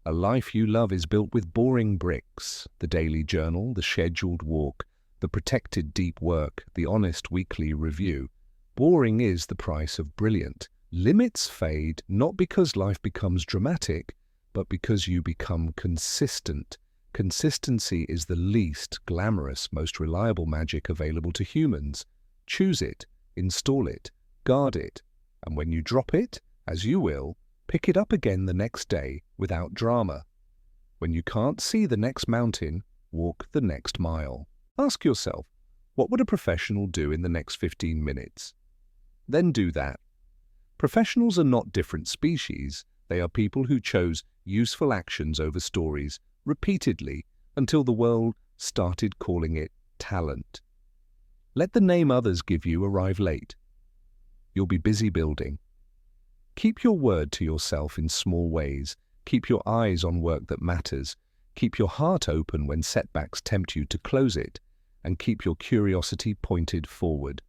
A life you love is built with boring bricks: the daily journal, the scheduled walk, the protected deep work, the honest weekly review. Boring is the price of brilliant. Limits fade not because life becomes dramatic, but because you become consistent. Consistency is the least glamorous, most reliable magic available to humans. Choose it, install it, guard it, and when you drop it, as you will, pick it up again the next day without drama. When you can't see the next mountain, walk the next mile. Ask yourself, what would a professional do in the next 15 minutes? Then do that. Professionals are not different species. They are people who chose useful actions over stories repeatedly until the world started calling it talent. Let the name others give you arrive late. You'll be busy building. Keep your word to yourself in small ways. Keep your eyes on work that matters. Keep your heart open when setbacks tempt you to close it. And keep your curiosity pointed forward.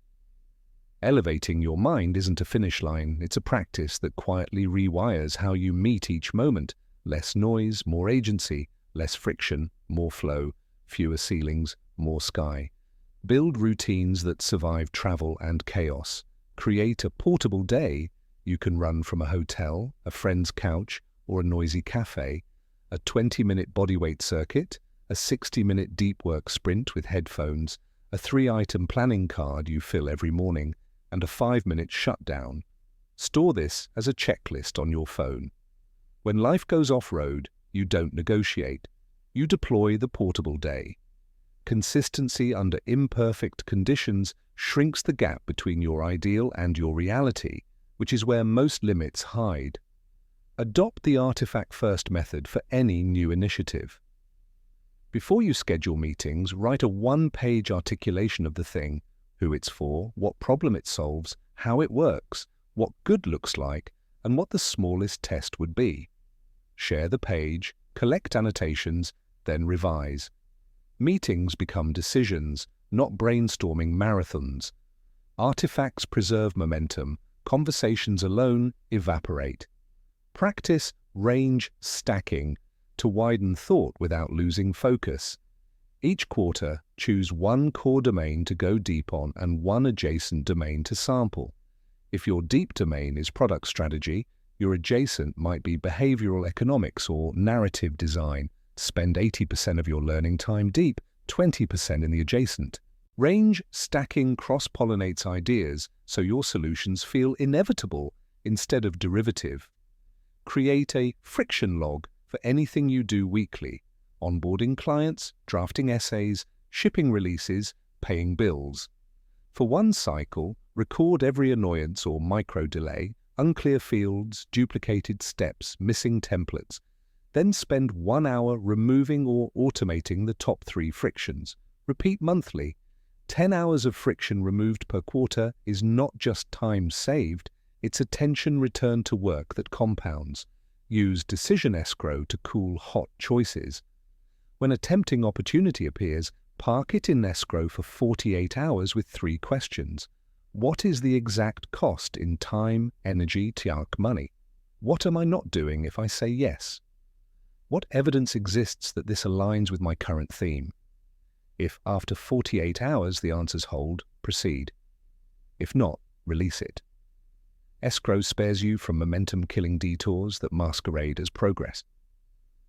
Elevating your mind isn't a finish line, it's a practice that quietly rewires how you meet each moment. Less noise, more agency, less friction, more flow, fewer ceilings, more sky. Build routines that survive travel and chaos. Create a portable day you can run from a hotel, a friend's couch, or a noisy cafe. A 20-minute bodyweight circuit, a 60-minute deep work sprint with headphones, a 3-item planning card you fill every morning, and a 5-minute shutdown. Store this as a checklist on your phone. When life goes off-road, you don't negotiate. You deploy the portable day. Consistency under imperfect conditions shrinks the gap between your ideal and your reality, which is where most limits hide. Adopt the artifact-first method for any new initiative. Before you schedule meetings, write a 1-page articulation of the thing: who it's for, what problem it solves, how it works, what good looks like, and what the smallest test would be. Share the page, collect annotations, then revise. Meetings become decisions, not brainstorming marathons. Artifacts preserve momentum, conversations alone evaporate. Practice range stacking to widen thought without losing focus. Each quarter, choose one core domain to go deep on and one adjacent domain to sample. If your deep domain is product strategy, your adjacent might be behavioral economics or narrative design. Spend 80% of your learning time deep, 20% in the adjacent. Range stacking cross-pollinates ideas so your solutions feel inevitable instead of derivative. Create a friction log for anything you do weekly: onboarding clients, drafting essays, shipping releases, paying bills. For one cycle, record every annoyance or micro-delay, unclear fields, duplicated steps, missing templates. Then spend 1 hour removing or automating the top 3 frictions. Repeat monthly. 10 hours of friction removed per quarter is not just time saved, it's attention returned to work that compounds. Use decision escrow to cool hot choices. When a tempting opportunity appears, park it in escrow for 48 hours with 3 questions. What is the exact cost in time, energy, money? What am I not doing if I say yes? What evidence exists that this aligns with my current theme? If after 48 hours the answers hold, proceed. If not, release it. Escrow spares you from momentum-killing detours that masquerade as progress.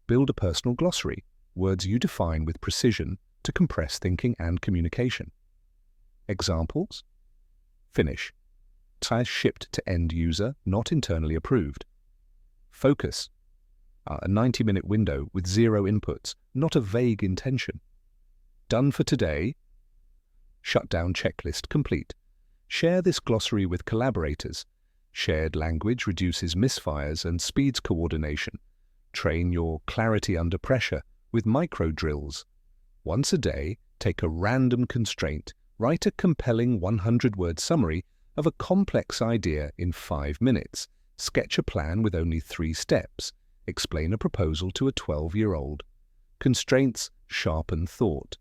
Build a personal glossary, words you define with precision to compress thinking and communication. Examples? Finish. Size shipped to end user, not internally approved. Focus. A 90-minute window with 0 inputs, not a vague intention. Done for today. Shutdown checklist complete. Share this glossary with collaborators. Shared language reduces misfires and speeds coordination. Train your clarity under pressure with micro drills. Once a day, take a random constraint, write a compelling 100-word summary of a complex idea in 5 minutes. Sketch a plan with only 3 steps. Explain a proposal to a 12-year-old. Constraints sharpen thought.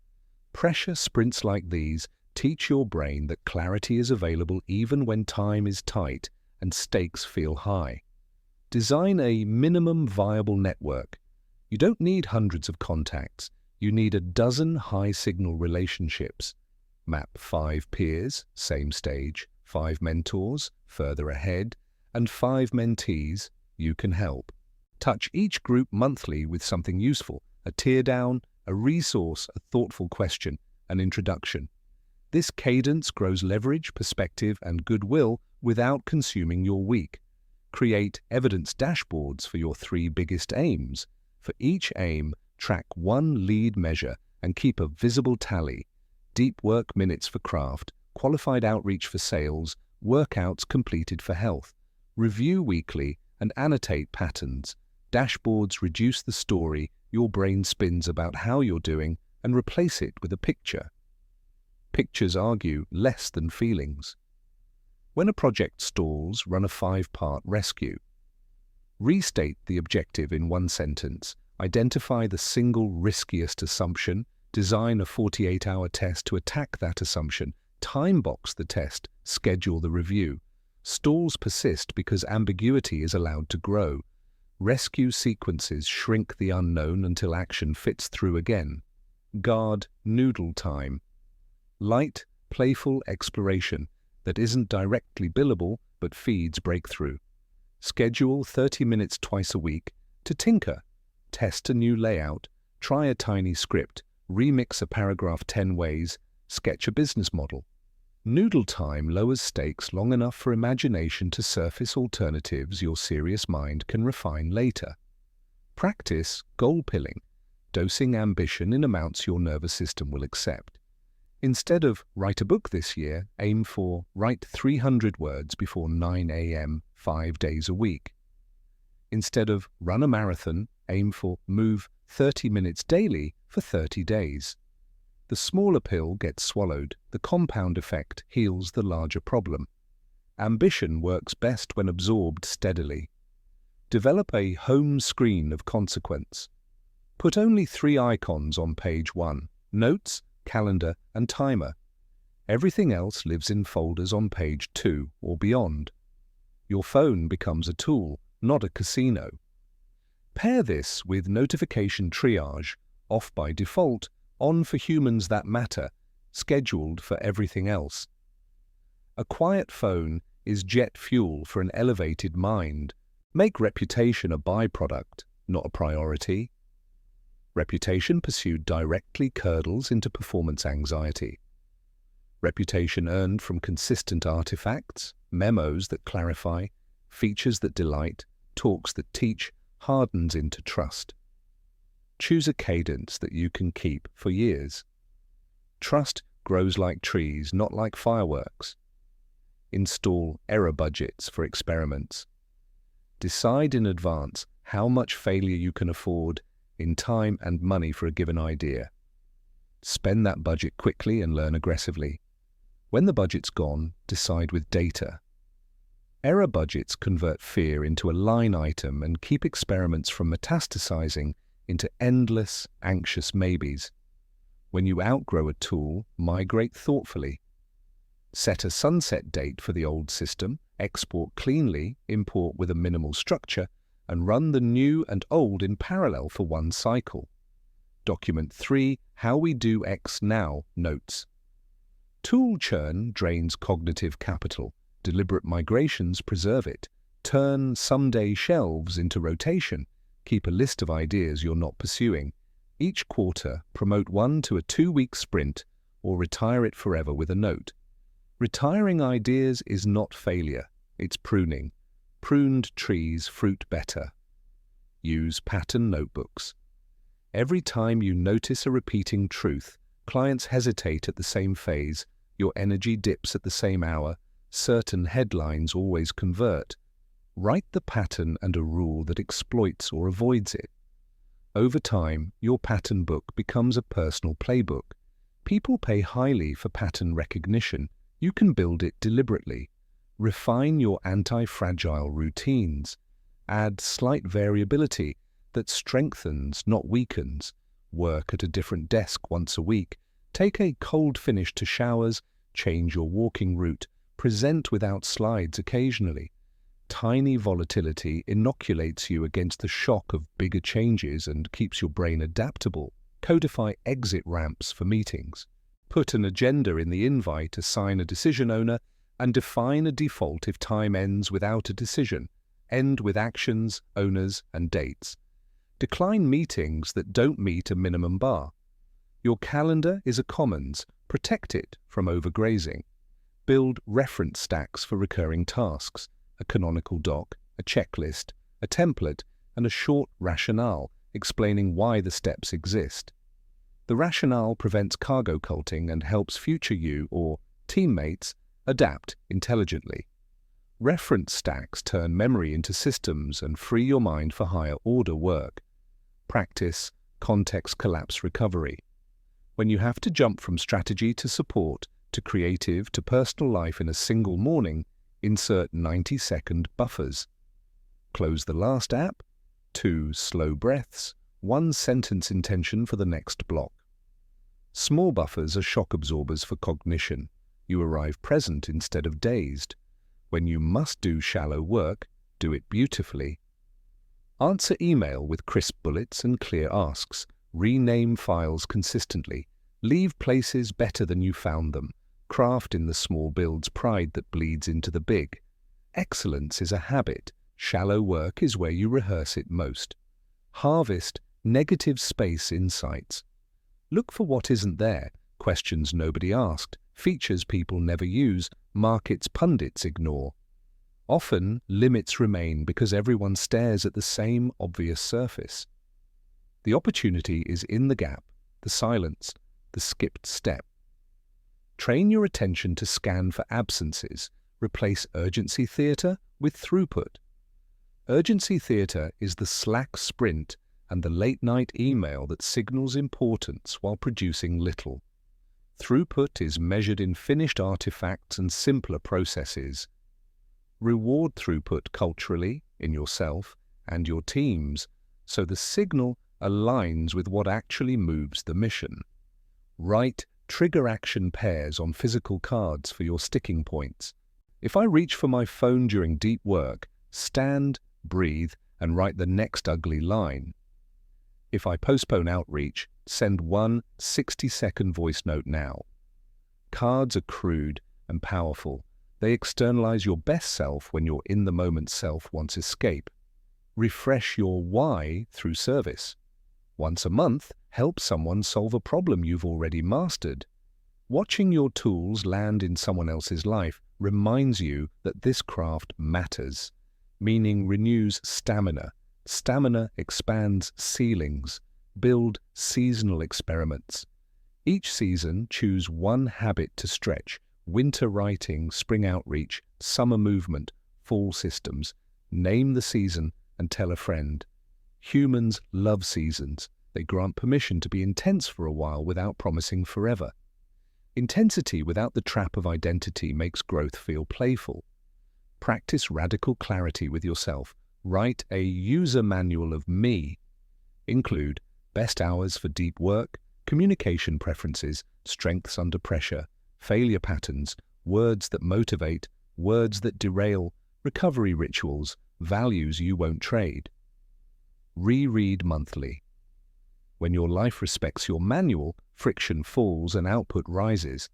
Pressure sprints like these teach your brain that clarity is available even when time is tight and stakes feel high. Design a minimum viable network. You don't need hundreds of contacts. You need a dozen high-signal relationships. Map 5 peers, same stage, 5 mentors, further ahead, and 5 mentees you can help. Touch each group monthly with something useful: a teardown, a resource, a thoughtful question, an introduction. This cadence grows leverage, perspective, and goodwill without consuming your week. Create evidence dashboards for your 3 biggest aims. For each aim, track 1 lead measure and keep a visible tally: deep work minutes for craft, qualified outreach for sales, workouts completed for health. Review weekly and annotate patterns. Dashboards reduce the story your brain spins about how you're doing and replace it with a picture. Pictures argue less than feelings. When a project stalls, run a 5-part rescue. Restate the objective in 1 sentence. Identify the single riskiest assumption. Design a 48-hour test to attack that assumption. Time-box the test. Schedule the review. Stalls persist because ambiguity is allowed to grow. Rescue sequences shrink the unknown until action fits through again. Guard noodle time. Light, playful exploration that isn't directly billable but feeds breakthrough. Schedule 30 minutes twice a week to tinker. Test a new layout. Try a tiny script. Remix a paragraph 10 ways. Sketch a business model. Noodle time lowers stakes long enough for imagination to surface alternatives your serious mind can refine later. Practice goal-pilling, dosing ambition in amounts your nervous system will accept. Instead of write a book this year, aim for write 300 words before 9 a.m. 5 days a week. Instead of run a marathon, aim for move 30 minutes daily for 30 days. The smaller pill gets swallowed, the compound effect heals the larger problem. Ambition works best when absorbed steadily. Develop a home screen of consequence. Put only 3 icons on page 1: notes, calendar, and timer. Everything else lives in folders on page 2 or beyond. Your phone becomes a tool, not a casino. Pair this with notification triage, off by default, on for humans that matter, scheduled for everything else. A quiet phone is jet fuel for an elevated mind. Make reputation a byproduct, not a priority. Reputation pursued directly curdles into performance anxiety. Reputation earned from consistent artifacts, memos that clarify, features that delight, talks that teach, hardens into trust. Choose a cadence that you can keep for years. Trust grows like trees, not like fireworks. Install error budgets for experiments. Decide in advance how much failure you can afford in time and money for a given idea. Spend that budget quickly and learn aggressively. When the budget's gone, decide with data. Error budgets convert fear into a line item and keep experiments from metastasizing into endless, anxious maybes. When you outgrow a tool, migrate thoughtfully. Set a sunset date for the old system, export cleanly, import with a minimal structure, and run the new and old in parallel for one cycle. Document 3 How We Do X Now notes. Tool churn drains cognitive capital. Deliberate migrations preserve it. Turn someday shelves into rotation. Keep a list of ideas you're not pursuing. Each quarter, promote one to a 2-week sprint or retire it forever with a note. Retiring ideas is not failure, it's pruning. Pruned trees fruit better. Use pattern notebooks. Every time you notice a repeating truth, clients hesitate at the same phase, your energy dips at the same hour, certain headlines always convert. Write the pattern and a rule that exploits or avoids it. Over time, your pattern book becomes a personal playbook. People pay highly for pattern recognition. You can build it deliberately. Refine your anti-fragile routines. Add slight variability that strengthens, not weakens. Work at a different desk once a week. Take a cold finish to showers. Change your walking route. Present without slides occasionally. Tiny volatility inoculates you against the shock of bigger changes and keeps your brain adaptable. Codify exit ramps for meetings. Put an agenda in the invite, assign a decision owner, and define a default if time ends without a decision. End with actions, owners, and dates. Decline meetings that don't meet a minimum bar. Your calendar is a commons. Protect it from overgrazing. Build reference stacks for recurring tasks. A canonical doc, a checklist, a template, and a short rationale explaining why the steps exist. The rationale prevents cargo culting and helps future you or teammates adapt intelligently. Reference stacks turn memory into systems and free your mind for higher order work. Practice context collapse recovery. When you have to jump from strategy to support to creative to personal life in a single morning, insert 90-second buffers. Close the last app, 2 slow breaths, 1 sentence intention for the next block. Small buffers are shock absorbers for cognition. You arrive present instead of dazed. When you must do shallow work, do it beautifully. Answer email with crisp bullets and clear asks. Rename files consistently. Leave places better than you found them. Craft in the small builds pride that bleeds into the big. Excellence is a habit. Shallow work is where you rehearse it most. Harvest negative space insights. Look for what isn't there, questions nobody asked, features people never use, markets pundits ignore. Often, limits remain because everyone stares at the same obvious surface. The opportunity is in the gap, the silence, the skipped step. Train your attention to scan for absences. Replace urgency theatre with throughput. Urgency theatre is the slack sprint and the late-night email that signals importance while producing little. Throughput is measured in finished artifacts and simpler processes. Reward throughput culturally, in yourself and your teams, so the signal aligns with what actually moves the mission. Write trigger action pairs on physical cards for your sticking points. If I reach for my phone during deep work, stand, breathe, and write the next ugly line. If I postpone outreach, send one 60-second voice note now. Cards are crude and powerful. They externalize your best self when your in-the-moment self wants escape. Refresh your why through service. Once a month, help someone solve a problem you've already mastered. Watching your tools land in someone else's life reminds you that this craft matters. Meaning renews stamina. Stamina expands ceilings. Build seasonal experiments. Each season, choose one habit to stretch. Winter writing, spring outreach, summer movement, fall systems. Name the season and tell a friend. Humans love seasons. They grant permission to be intense for a while without promising forever. Intensity without the trap of identity makes growth feel playful. Practice radical clarity with yourself. Write a user manual of me. Include best hours for deep work, communication preferences, strengths under pressure, failure patterns, words that motivate, words that derail, recovery rituals, values you won't trade. Reread monthly. When your life respects your manual, friction falls and output rises.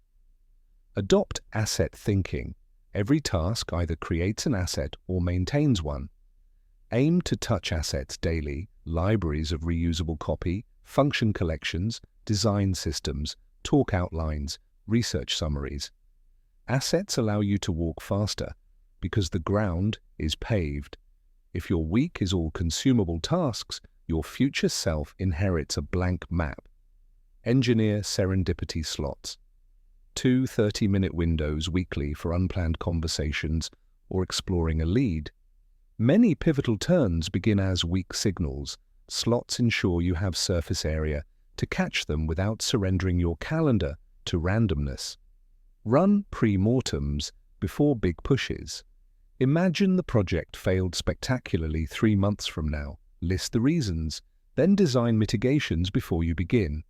Adopt asset thinking. Every task either creates an asset or maintains one. Aim to touch assets daily, libraries of reusable copy, function collections, design systems, talk outlines, research summaries. Assets allow you to walk faster because the ground is paved. If your week is all consumable tasks, your future self inherits a blank map. Engineer serendipity slots. 2 30-minute windows weekly for unplanned conversations or exploring a lead. Many pivotal turns begin as weak signals. Slots ensure you have surface area to catch them without surrendering your calendar to randomness. Run pre-mortems before big pushes. Imagine the project failed spectacularly 3 months from now. List the reasons, then design mitigations before you begin.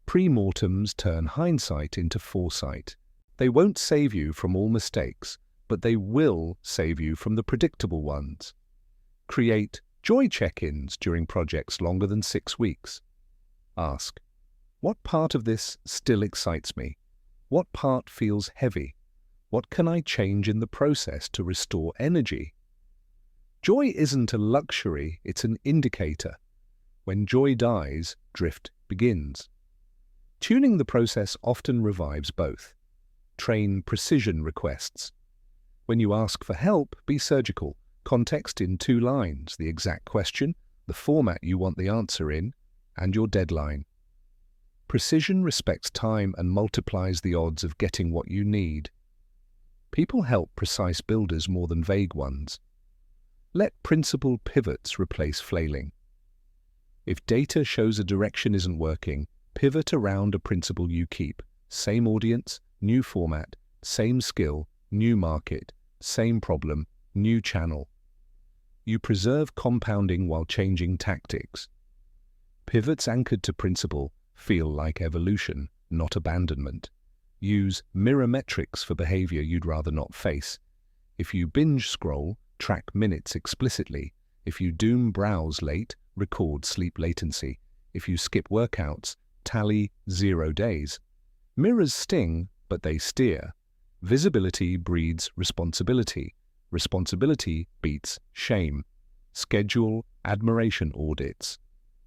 Pre-mortems turn hindsight into foresight. They won't save you from all mistakes, but they will save you from the predictable ones. Create joy check-ins during projects longer than 6 weeks. Ask, what part of this still excites me? What part feels heavy? What can I change in the process to restore energy? Joy isn't a luxury, it's an indicator. When joy dies, drift begins. Tuning the process often revives both. Train precision requests. When you ask for help, be surgical. Context in 2 lines, the exact question, the format you want the answer in, and your deadline. Precision respects time and multiplies the odds of getting what you need. People help precise builders more than vague ones. Let principled pivots replace flailing. If data shows a direction isn't working, pivot around a principle you keep. Same audience, new format, same skill, new market, same problem, new channel. You preserve compounding while changing tactics. Pivots anchored to principle feel like evolution, not abandonment. Use mirror metrics for behavior you'd rather not face. If you binge scroll, track minutes explicitly. If you doom browse late, record sleep latency. If you skip workouts, tally 0 days. Mirrors sting, but they steer. Visibility breeds responsibility. Responsibility beats shame. Schedule admiration audits.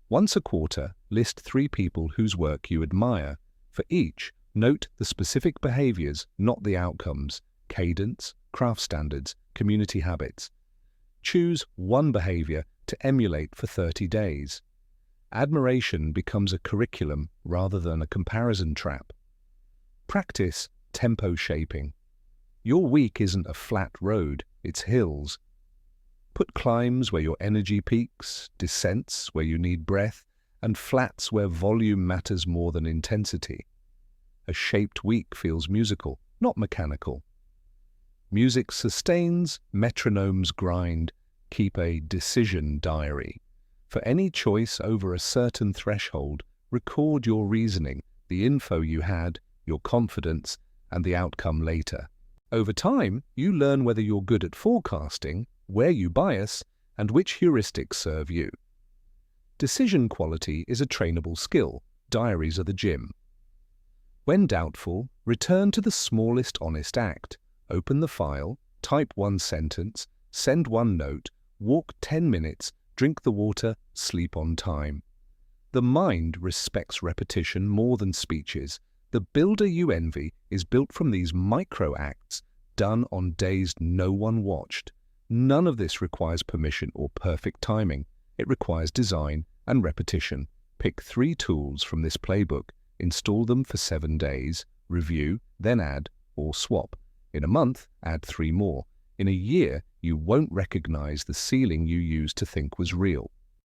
Once a quarter, list 3 people whose work you admire. For each, note the specific behaviors, not the outcomes. Cadence, craft standards, community habits. Choose one behavior to emulate for 30 days. Admiration becomes a curriculum rather than a comparison trap. Practice tempo shaping. Your week isn't a flat road, it's hills. Put climbs where your energy peaks, descents where you need breath, and flats where volume matters more than intensity. A shaped week feels musical, not mechanical. Music sustains, metronomes grind. Keep a decision diary. For any choice over a certain threshold, record your reasoning, the info you had, your confidence, and the outcome later. Over time, you learn whether you're good at forecasting, where you bias, and which heuristics serve you. Decision quality is a trainable skill. Diaries are the gym. When doubtful, return to the smallest honest act. Open the file, type 1 sentence, send 1 note, walk 10 minutes, drink the water, sleep on time. The mind respects repetition more than speeches. The builder you envy is built from these micro acts done on days no one watched. None of this requires permission or perfect timing. It requires design and repetition. Pick 3 tools from this playbook, install them for 7 days, review, then add or swap. In a month, add 3 more. In a year, you won't recognize the ceiling you used to think was real.